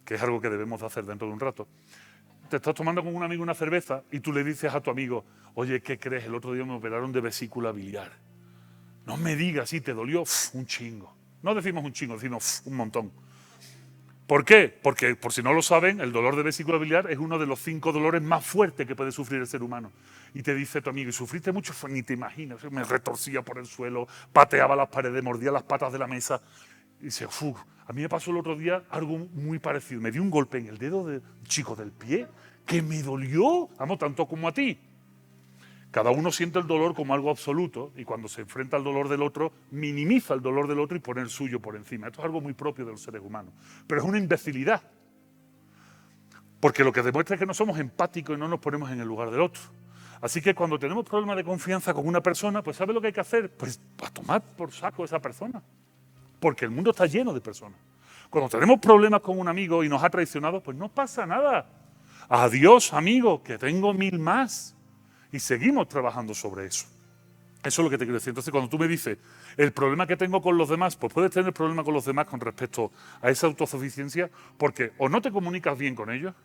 que es algo que debemos de hacer dentro de un rato. Te estás tomando con un amigo una cerveza y tú le dices a tu amigo, oye, ¿qué crees? El otro día me operaron de vesícula biliar. No me digas, sí, te dolió un chingo. No decimos un chingo, decimos un montón. ¿Por qué? Porque, por si no lo saben, el dolor de vesícula biliar es uno de los 5 dolores más fuertes que puede sufrir el ser humano. Y te dice tu amigo, ¿y sufriste mucho? Ni te imaginas, me retorcía por el suelo, pateaba las paredes, mordía las patas de la mesa. Y dice, a mí me pasó el otro día algo muy parecido. Me dio un golpe en el dedo chico del pie que me dolió, vamos, tanto como a ti. Cada uno siente el dolor como algo absoluto y cuando se enfrenta al dolor del otro, minimiza el dolor del otro y pone el suyo por encima. Esto es algo muy propio de los seres humanos. Pero es una imbecilidad. Porque lo que demuestra es que no somos empáticos y no nos ponemos en el lugar del otro. Así que cuando tenemos problemas de confianza con una persona, pues ¿sabe lo que hay que hacer? Pues a tomar por saco a esa persona. Porque el mundo está lleno de personas. Cuando tenemos problemas con un amigo y nos ha traicionado, pues no pasa nada. Adiós, amigo, que tengo 1000 más. Y seguimos trabajando sobre eso. Eso es lo que te quiero decir. Entonces, cuando tú me dices el problema que tengo con los demás, pues puedes tener problema con los demás con respecto a esa autosuficiencia, porque o no te comunicas bien con ellos,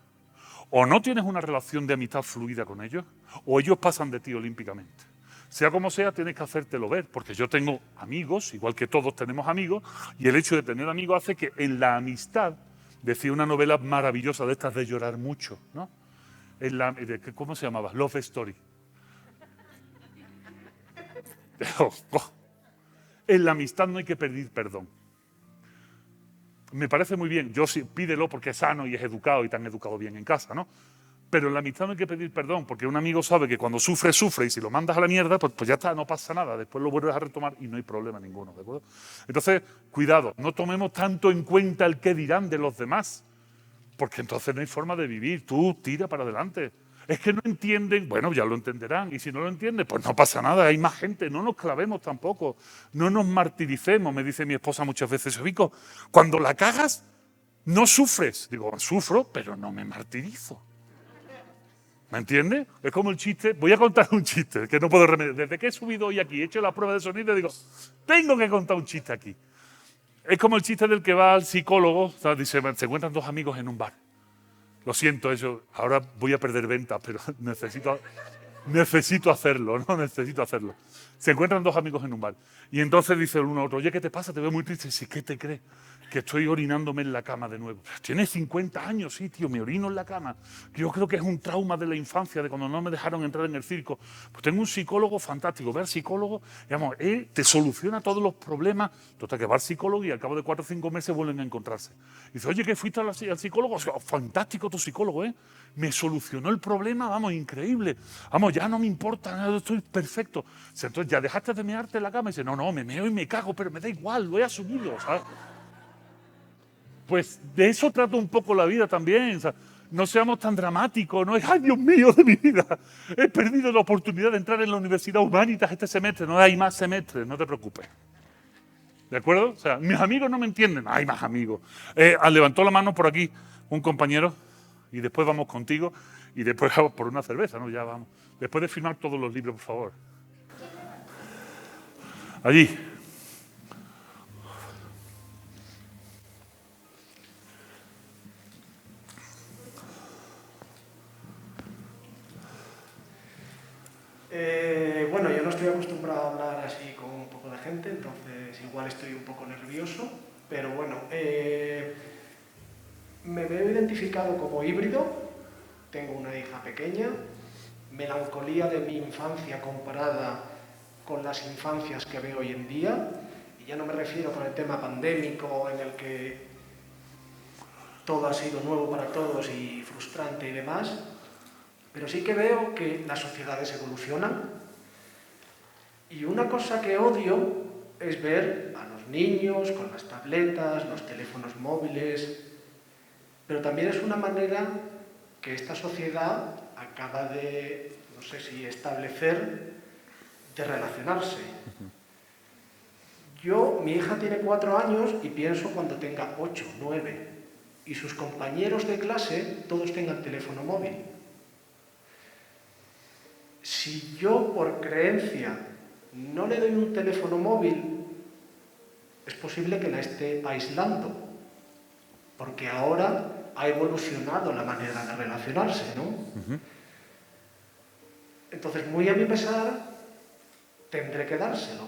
o no tienes una relación de amistad fluida con ellos, o ellos pasan de ti olímpicamente. Sea como sea, tienes que hacértelo ver, porque yo tengo amigos, igual que todos tenemos amigos, y el hecho de tener amigos hace que en la amistad, decía una novela maravillosa de estas de llorar mucho, ¿no? ¿Cómo se llamaba? Love Story. En la amistad no hay que pedir perdón. Me parece muy bien, yo sí, pídelo porque es sano y es educado y te han educado bien en casa, ¿no? Pero en la amistad no hay que pedir perdón, porque un amigo sabe que cuando sufre, sufre, y si lo mandas a la mierda, pues ya está, no pasa nada, después lo vuelves a retomar y no hay problema ninguno, ¿de acuerdo? Entonces, cuidado, no tomemos tanto en cuenta el qué dirán de los demás, porque entonces no hay forma de vivir, tú tira para adelante. Es que no entienden, bueno, ya lo entenderán, y si no lo entienden, pues no pasa nada, hay más gente, no nos clavemos tampoco, no nos martiricemos, me dice mi esposa muchas veces, Vico, cuando la cagas, no sufres. Digo, sufro, pero no me martirizo. ¿Me entiendes? Es como el chiste, voy a contar un chiste, que no puedo remediar. Desde que he subido hoy aquí, he hecho la prueba de sonido y digo, tengo que contar un chiste aquí. Es como el chiste del que va al psicólogo, ¿sabes? Dice, se encuentran dos amigos en un bar. Lo siento, eso, ahora voy a perder ventas, pero necesito hacerlo, ¿no? Necesito hacerlo. Se encuentran dos amigos en un bar. Y entonces dice uno a otro, oye, ¿qué te pasa? Te veo muy triste. Sí, ¿qué te crees? Que estoy orinándome en la cama de nuevo. Tienes 50 años, sí, tío, me orino en la cama. Yo creo que es un trauma de la infancia, de cuando no me dejaron entrar en el circo. Pues tengo un psicólogo fantástico. Ve al psicólogo, digamos, te soluciona todos los problemas. Total, que va al psicólogo y al cabo de 4 o 5 meses vuelven a encontrarse. Dice, oye, ¿qué fuiste al psicólogo? O sea, fantástico tu psicólogo, ¿eh? Me solucionó el problema, vamos, increíble. Vamos, ya no me importa nada, estoy perfecto. Entonces, ¿ya dejaste de mearte en la cama? Y dice, no, me meo y me cago, pero me da igual, lo he asumido, ¿sabes? Pues de eso trata un poco la vida también. O sea, no seamos tan dramáticos, no es, ay, Dios mío de mi vida, he perdido la oportunidad de entrar en la Universidad Humanitas este semestre, no hay más semestres, no te preocupes. ¿De acuerdo? O sea, mis amigos no me entienden, hay más amigos. Levantó la mano por aquí un compañero y después vamos contigo y después vamos por una cerveza, ¿no? Ya vamos. Después de firmar todos los libros, por favor. Allí. Bueno, yo no estoy acostumbrado a hablar así con un poco de gente, entonces igual estoy un poco nervioso, pero bueno, me veo identificado como híbrido, tengo una hija pequeña, melancolía de mi infancia comparada con las infancias que veo hoy en día, y ya no me refiero con el tema pandémico en el que todo ha sido nuevo para todos y frustrante y demás, pero sí que veo que las sociedades evolucionan y una cosa que odio es ver a los niños con las tabletas, los teléfonos móviles, pero también es una manera que esta sociedad acaba de, no sé si establecer, de relacionarse. Mi hija tiene 4 años y pienso cuando tenga 8, 9 y sus compañeros de clase todos tengan teléfono móvil. Si yo, por creencia, no le doy un teléfono móvil, es posible que la esté aislando, porque ahora ha evolucionado la manera de relacionarse, ¿no? Entonces, muy a mi pesar, tendré que dárselo.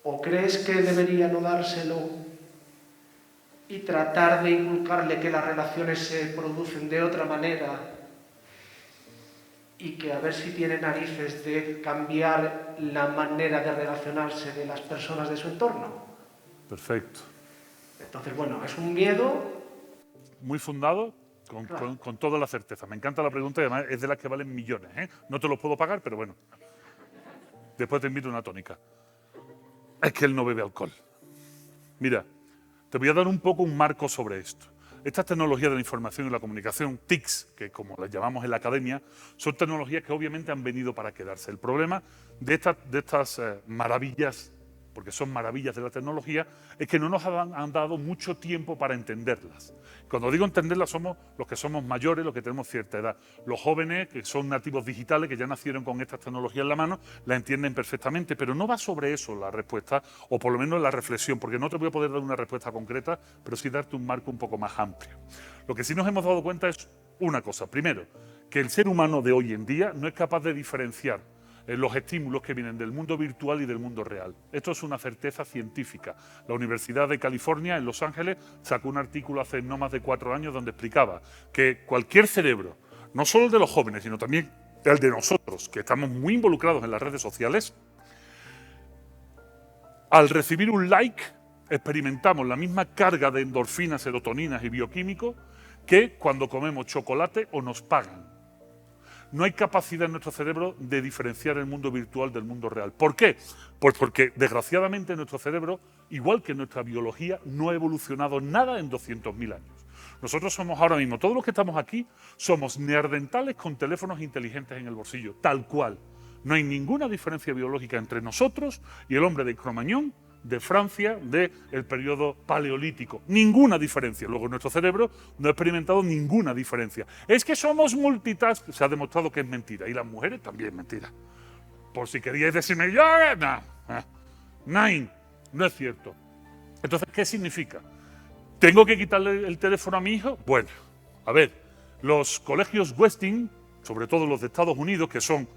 ¿O crees que debería no dárselo y tratar de inculcarle que las relaciones se producen de otra manera y que a ver si tiene narices de cambiar la manera de relacionarse de las personas de su entorno? Perfecto. Entonces, bueno, es un miedo muy fundado, claro, con toda la certeza. Me encanta la pregunta y además es de las que valen millones, ¿eh? No te los puedo pagar, pero bueno. Después te invito a una tónica. Es que él no bebe alcohol. Mira, te voy a dar un poco un marco sobre esto. Estas tecnologías de la información y la comunicación, TICs, que como las llamamos en la academia, son tecnologías que obviamente han venido para quedarse. El problema de estas maravillas, porque son maravillas de la tecnología, es que no nos han dado mucho tiempo para entenderlas. Cuando digo entenderlas, somos los que somos mayores, los que tenemos cierta edad. Los jóvenes, que son nativos digitales, que ya nacieron con estas tecnologías en la mano, la entienden perfectamente, pero no va sobre eso la respuesta, o por lo menos la reflexión, porque no te voy a poder dar una respuesta concreta, pero sí darte un marco un poco más amplio. Lo que sí nos hemos dado cuenta es una cosa. Primero, que el ser humano de hoy en día no es capaz de diferenciar los estímulos que vienen del mundo virtual y del mundo real. Esto es una certeza científica. La Universidad de California, en Los Ángeles, sacó un artículo hace no más de 4 años donde explicaba que cualquier cerebro, no solo el de los jóvenes, sino también el de nosotros, que estamos muy involucrados en las redes sociales, Al recibir un like, experimentamos la misma carga de endorfinas, serotoninas y bioquímicos que cuando comemos chocolate o nos pagan. No hay capacidad en nuestro cerebro de diferenciar el mundo virtual del mundo real. ¿Por qué? Pues porque, desgraciadamente, nuestro cerebro, igual que nuestra biología, no ha evolucionado nada en 200.000 años. Nosotros somos ahora mismo, todos los que estamos aquí, somos neandertales con teléfonos inteligentes en el bolsillo, tal cual. No hay ninguna diferencia biológica entre nosotros y el hombre de Cro-Magnon, de Francia, del periodo paleolítico. Ninguna diferencia. Luego nuestro cerebro no ha experimentado ninguna diferencia. Es que somos multitask. Se ha demostrado que es mentira. Y las mujeres también mentira. Por si queríais decirme yo, no es cierto. Entonces, ¿qué significa? ¿Tengo que quitarle el teléfono a mi hijo? Bueno, a ver, los colegios Westing, sobre todo los de Estados Unidos, que son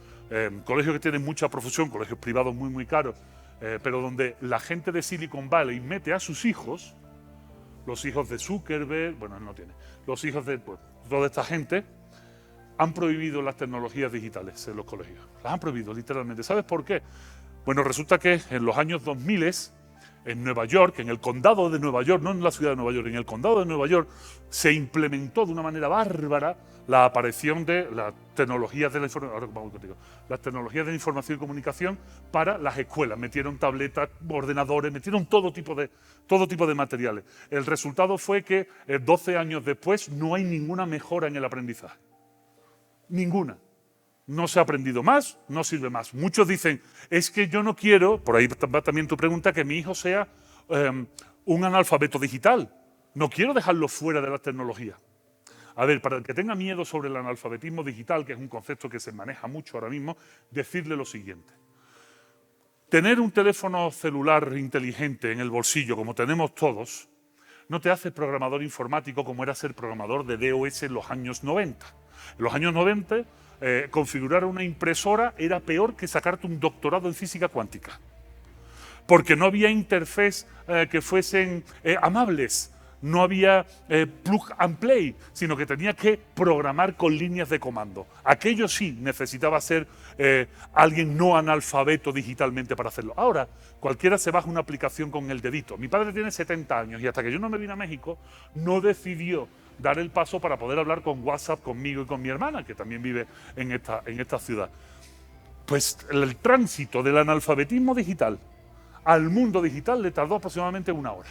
colegios que tienen mucha profusión, colegios privados muy, muy caros, pero donde la gente de Silicon Valley mete a sus hijos, los hijos de Zuckerberg, bueno, él no tiene, los hijos de toda esta gente, han prohibido las tecnologías digitales en los colegios. Las han prohibido, literalmente. ¿Sabes por qué? Bueno, resulta que en los años 2000, en Nueva York, en el condado de Nueva York, no en la ciudad de Nueva York, en el condado de Nueva York, se implementó de una manera bárbara la aparición de las tecnologías de la información y comunicación para las escuelas. Metieron tabletas, ordenadores, metieron todo tipo de materiales. El resultado fue que 12 años después no hay ninguna mejora en el aprendizaje. Ninguna. No se ha aprendido más, no sirve más. Muchos dicen, es que yo no quiero, por ahí va también tu pregunta, que mi hijo sea un analfabeto digital. No quiero dejarlo fuera de la tecnología. A ver, para el que tenga miedo sobre el analfabetismo digital, que es un concepto que se maneja mucho ahora mismo, decirle lo siguiente. Tener un teléfono celular inteligente en el bolsillo, como tenemos todos, no te hace programador informático como era ser programador de DOS en los años 90. En los años 90, configurar una impresora era peor que sacarte un doctorado en física cuántica. Porque no había interfaces que fuesen amables. No había plug and play, sino que tenía que programar con líneas de comando. Aquello sí necesitaba ser alguien no analfabeto digitalmente para hacerlo. Ahora, cualquiera se baja una aplicación con el dedito. Mi padre tiene 70 años y hasta que yo no me vine a México, no decidió dar el paso para poder hablar con WhatsApp conmigo y con mi hermana, que también vive en esta ciudad. Pues el tránsito del analfabetismo digital al mundo digital le tardó aproximadamente 1 hora.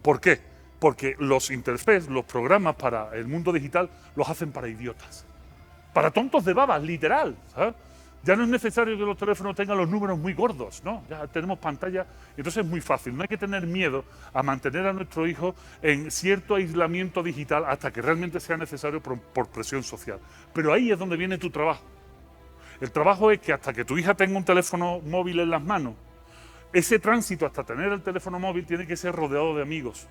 ¿Por qué? Porque los interfaces, los programas para el mundo digital, los hacen para idiotas. Para tontos de babas, literal. ¿Sabes? Ya no es necesario que los teléfonos tengan los números muy gordos, ¿no? Ya tenemos pantalla, entonces es muy fácil. No hay que tener miedo a mantener a nuestro hijo en cierto aislamiento digital hasta que realmente sea necesario por presión social. Pero ahí es donde viene tu trabajo. El trabajo es que hasta que tu hija tenga un teléfono móvil en las manos, ese tránsito hasta tener el teléfono móvil tiene que ser rodeado de amigos,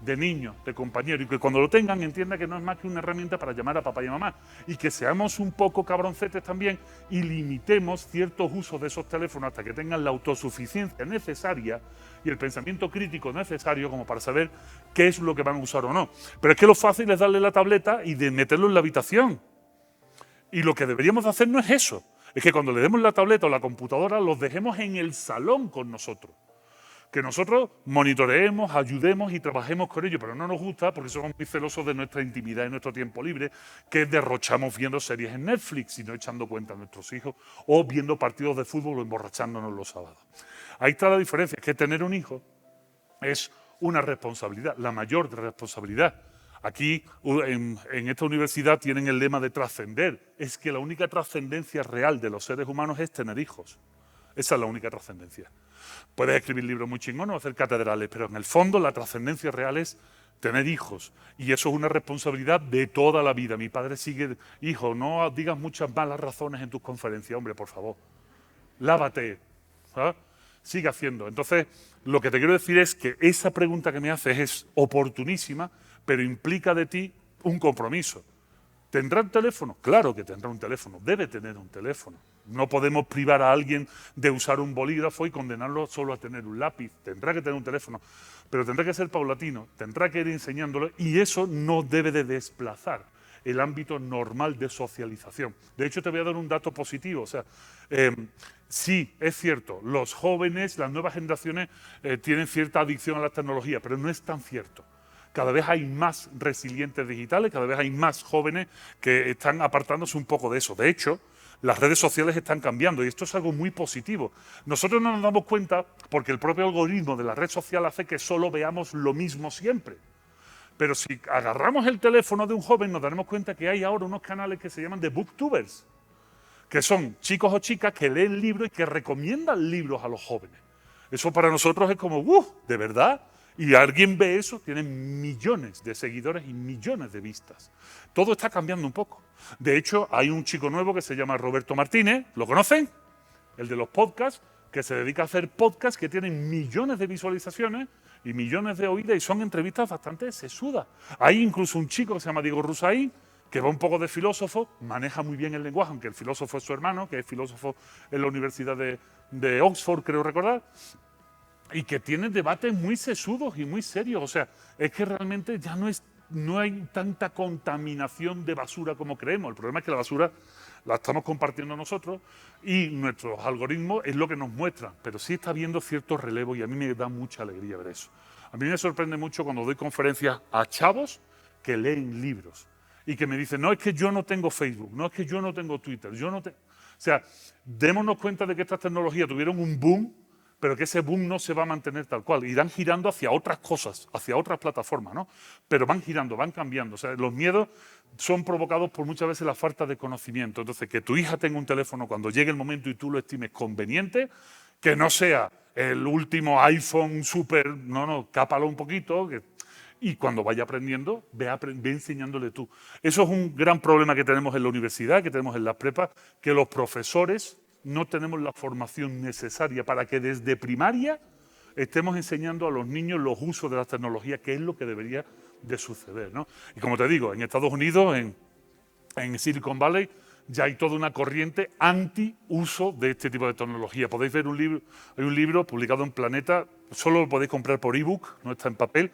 de niños, de compañeros, y que cuando lo tengan entienda que no es más que una herramienta para llamar a papá y a mamá, y que seamos un poco cabroncetes también y limitemos ciertos usos de esos teléfonos hasta que tengan la autosuficiencia necesaria y el pensamiento crítico necesario como para saber qué es lo que van a usar o no. Pero es que lo fácil es darle la tableta y de meterlo en la habitación. Y lo que deberíamos de hacer no es eso, es que cuando le demos la tableta o la computadora los dejemos en el salón con nosotros. Que nosotros monitoreemos, ayudemos y trabajemos con ellos, pero no nos gusta porque somos muy celosos de nuestra intimidad y nuestro tiempo libre, que derrochamos viendo series en Netflix y no echando cuenta a nuestros hijos, o viendo partidos de fútbol o emborrachándonos los sábados. Ahí está la diferencia, es que tener un hijo es una responsabilidad, la mayor responsabilidad. Aquí, en esta universidad, tienen el lema de trascender. Es que la única trascendencia real de los seres humanos es tener hijos. Esa es la única trascendencia. Puedes escribir libros muy chingones o hacer catedrales, pero en el fondo la trascendencia real es tener hijos. Y eso es una responsabilidad de toda la vida. Mi padre sigue, hijo, no digas muchas malas razones en tus conferencias, hombre, por favor. Lávate. ¿Sabes? Sigue haciendo. Entonces, lo que te quiero decir es que esa pregunta que me haces es oportunísima, pero implica de ti un compromiso. ¿Tendrá un teléfono? Claro que tendrá un teléfono, debe tener un teléfono. No podemos privar a alguien de usar un bolígrafo y condenarlo solo a tener un lápiz. Tendrá que tener un teléfono, pero tendrá que ser paulatino, tendrá que ir enseñándolo y eso no debe de desplazar el ámbito normal de socialización. De hecho, te voy a dar un dato positivo. O sea, sí, es cierto, los jóvenes, las nuevas generaciones tienen cierta adicción a la tecnología, pero no es tan cierto. Cada vez hay más resilientes digitales, cada vez hay más jóvenes que están apartándose un poco de eso. De hecho, las redes sociales están cambiando y esto es algo muy positivo. Nosotros no nos damos cuenta porque el propio algoritmo de la red social hace que solo veamos lo mismo siempre. Pero si agarramos el teléfono de un joven nos daremos cuenta que hay ahora unos canales que se llaman de booktubers, que son chicos o chicas que leen libros y que recomiendan libros a los jóvenes. Eso para nosotros es como, ¿de verdad? Y alguien ve eso, tiene millones de seguidores y millones de vistas. Todo está cambiando un poco. De hecho, hay un chico nuevo que se llama Roberto Martínez, ¿lo conocen? El de los podcasts, que se dedica a hacer podcasts que tienen millones de visualizaciones y millones de oídas y son entrevistas bastante sesudas. Hay incluso un chico que se llama Diego Rusaín, que va un poco de filósofo, maneja muy bien el lenguaje, aunque el filósofo es su hermano, que es filósofo en la Universidad de Oxford, creo recordar, y que tiene debates muy sesudos y muy serios. O sea, es que realmente ya no hay tanta contaminación de basura como creemos. El problema es que la basura la estamos compartiendo nosotros y nuestros algoritmos es lo que nos muestran, pero sí está habiendo cierto relevo y a mí me da mucha alegría ver eso. A mí me sorprende mucho cuando doy conferencias a chavos que leen libros y que me dicen, no, es que yo no tengo Facebook, no, es que yo no tengo Twitter, O sea, démonos cuenta de que estas tecnologías tuvieron un boom, pero que ese boom no se va a mantener tal cual. Irán girando hacia otras cosas, hacia otras plataformas, ¿no? Pero van girando, van cambiando. O sea, los miedos son provocados por muchas veces la falta de conocimiento. Entonces, que tu hija tenga un teléfono cuando llegue el momento y tú lo estimes conveniente, que no sea el último iPhone super, no, cápalo un poquito, y cuando vaya aprendiendo, ve enseñándole tú. Eso es un gran problema que tenemos en la universidad, que tenemos en las prepas, que los profesores no tenemos la formación necesaria para que desde primaria estemos enseñando a los niños los usos de las tecnologías, que es lo que debería de suceder, ¿no? Y como te digo, en Estados Unidos, en Silicon Valley, ya hay toda una corriente anti-uso de este tipo de tecnología. Podéis ver hay un libro publicado en Planeta, solo lo podéis comprar por ebook, no está en papel,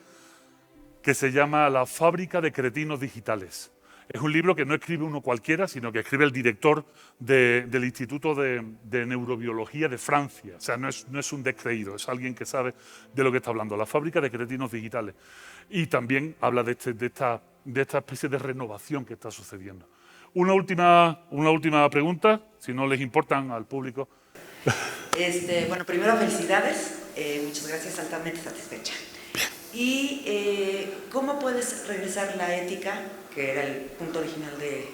que se llama La fábrica de cretinos digitales. Es un libro que no escribe uno cualquiera, sino que escribe el director del Instituto de Neurobiología de Francia. O sea, no es un descreído, es alguien que sabe de lo que está hablando. La fábrica de cretinos digitales. Y también habla de esta especie de renovación que está sucediendo. Una última pregunta, si no les importan al público. Bueno, primero felicidades, muchas gracias, altamente satisfecha. ¿Y cómo puedes regresar la ética, que era el punto original de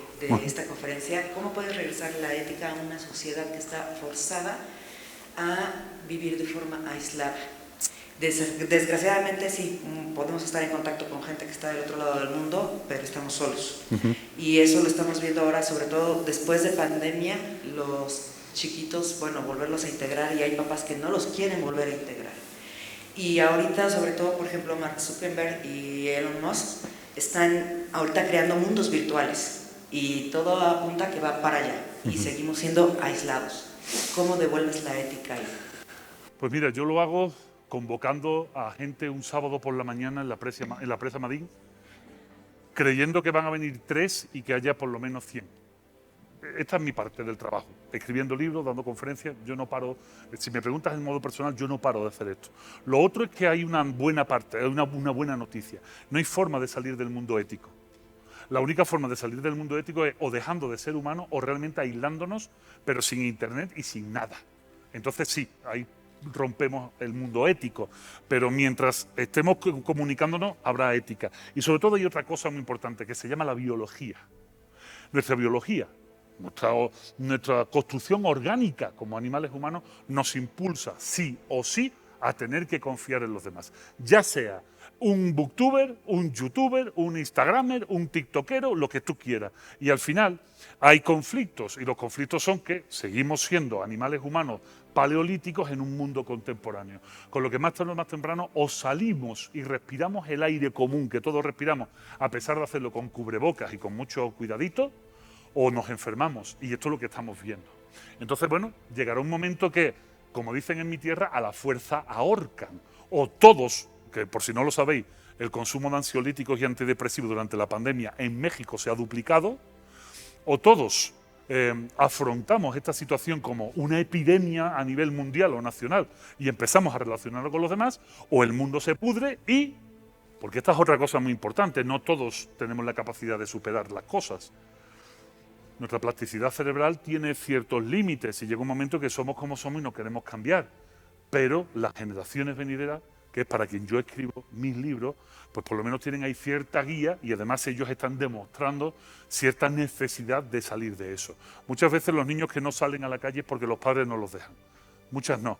esta conferencia, cómo puedes regresar la ética a una sociedad que está forzada a vivir de forma aislada? Desgraciadamente sí, podemos estar en contacto con gente que está del otro lado del mundo, pero estamos solos. Y eso lo estamos viendo ahora, sobre todo después de pandemia, los chiquitos, bueno, volverlos a integrar, y hay papás que no los quieren volver a integrar. Y ahorita, sobre todo, por ejemplo, Mark Zuckerberg y Elon Musk están ahorita creando mundos virtuales y todo apunta que va para allá y seguimos siendo aislados. ¿Cómo devuelves la ética ahí? Pues mira, yo lo hago convocando a gente un sábado por la mañana en la presa Madín, creyendo que van a venir 3 y que haya por lo menos 100. Esta es mi parte del trabajo, escribiendo libros, dando conferencias. Yo no paro, si me preguntas en modo personal, yo no paro de hacer esto. Lo otro es que hay una buena parte, una buena noticia. No hay forma de salir del mundo ético. La única forma de salir del mundo ético es o dejando de ser humano o realmente aislándonos, pero sin internet y sin nada. Entonces sí, ahí rompemos el mundo ético, pero mientras estemos comunicándonos habrá ética. Y sobre todo hay otra cosa muy importante que se llama la biología. Nuestra biología, nuestra construcción orgánica como animales humanos nos impulsa sí o sí a tener que confiar en los demás. Ya sea un booktuber, un youtuber, un instagramer, un tiktokero, lo que tú quieras. Y al final hay conflictos, y los conflictos son que seguimos siendo animales humanos paleolíticos en un mundo contemporáneo. Con lo que más tarde o más temprano o salimos y respiramos el aire común que todos respiramos, a pesar de hacerlo con cubrebocas y con mucho cuidadito, o nos enfermamos, y esto es lo que estamos viendo. Entonces, bueno, llegará un momento que, como dicen en mi tierra, a la fuerza ahorcan, o todos, que por si no lo sabéis, el consumo de ansiolíticos y antidepresivos durante la pandemia en México se ha duplicado, o todos afrontamos esta situación como una epidemia a nivel mundial o nacional y empezamos a relacionarlo con los demás, o el mundo se pudre y, porque esta es otra cosa muy importante, no todos tenemos la capacidad de superar las cosas. Nuestra plasticidad cerebral tiene ciertos límites y llega un momento que somos como somos y no queremos cambiar. Pero las generaciones venideras, que es para quien yo escribo mis libros, pues por lo menos tienen ahí cierta guía y además ellos están demostrando cierta necesidad de salir de eso. Muchas veces los niños que no salen a la calle es porque los padres no los dejan. Muchas no,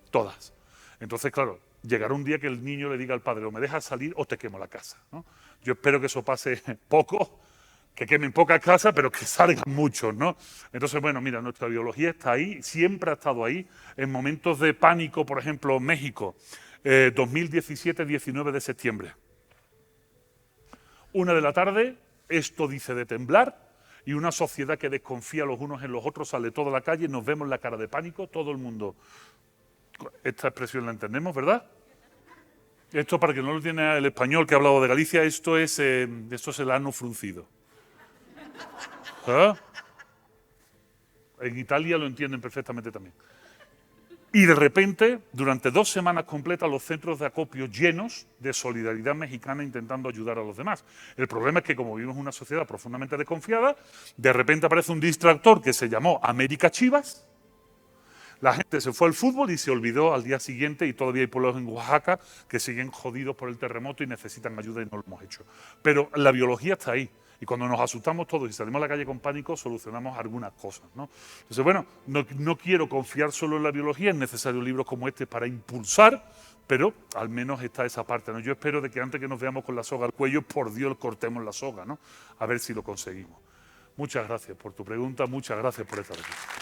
todas. Entonces, claro, llegará un día que el niño le diga al padre, o me dejas salir o te quemo la casa, ¿no? Yo espero que eso pase poco, que quemen pocas casas, pero que salgan muchos, ¿no? Entonces, bueno, mira, nuestra biología está ahí, siempre ha estado ahí. En momentos de pánico, por ejemplo, México, 2017-19 de septiembre. 1 de la tarde, esto dice de temblar, y una sociedad que desconfía los unos en los otros, sale toda la calle, nos vemos la cara de pánico, todo el mundo. Esta expresión la entendemos, ¿verdad? Esto, para que no lo tiene el español que ha hablado de Galicia, esto es el ano fruncido. ¿Ah? En Italia lo entienden perfectamente también. Y de repente, durante 2 semanas completas, los centros de acopio llenos de solidaridad mexicana intentando ayudar a los demás. El problema es que, como vivimos en una sociedad profundamente desconfiada, de repente aparece un distractor que se llamó América Chivas. La gente se fue al fútbol y se olvidó al día siguiente, y todavía hay pueblos en Oaxaca que siguen jodidos por el terremoto y necesitan ayuda y no lo hemos hecho. Pero la biología está ahí. Y cuando nos asustamos todos y salimos a la calle con pánico, solucionamos algunas cosas, ¿no? Entonces, bueno, no quiero confiar solo en la biología, es necesario libros como este para impulsar, pero al menos está esa parte, ¿no? Yo espero de que antes que nos veamos con la soga al cuello, por Dios, cortemos la soga, ¿no? A ver si lo conseguimos. Muchas gracias por tu pregunta, muchas gracias por esta respuesta.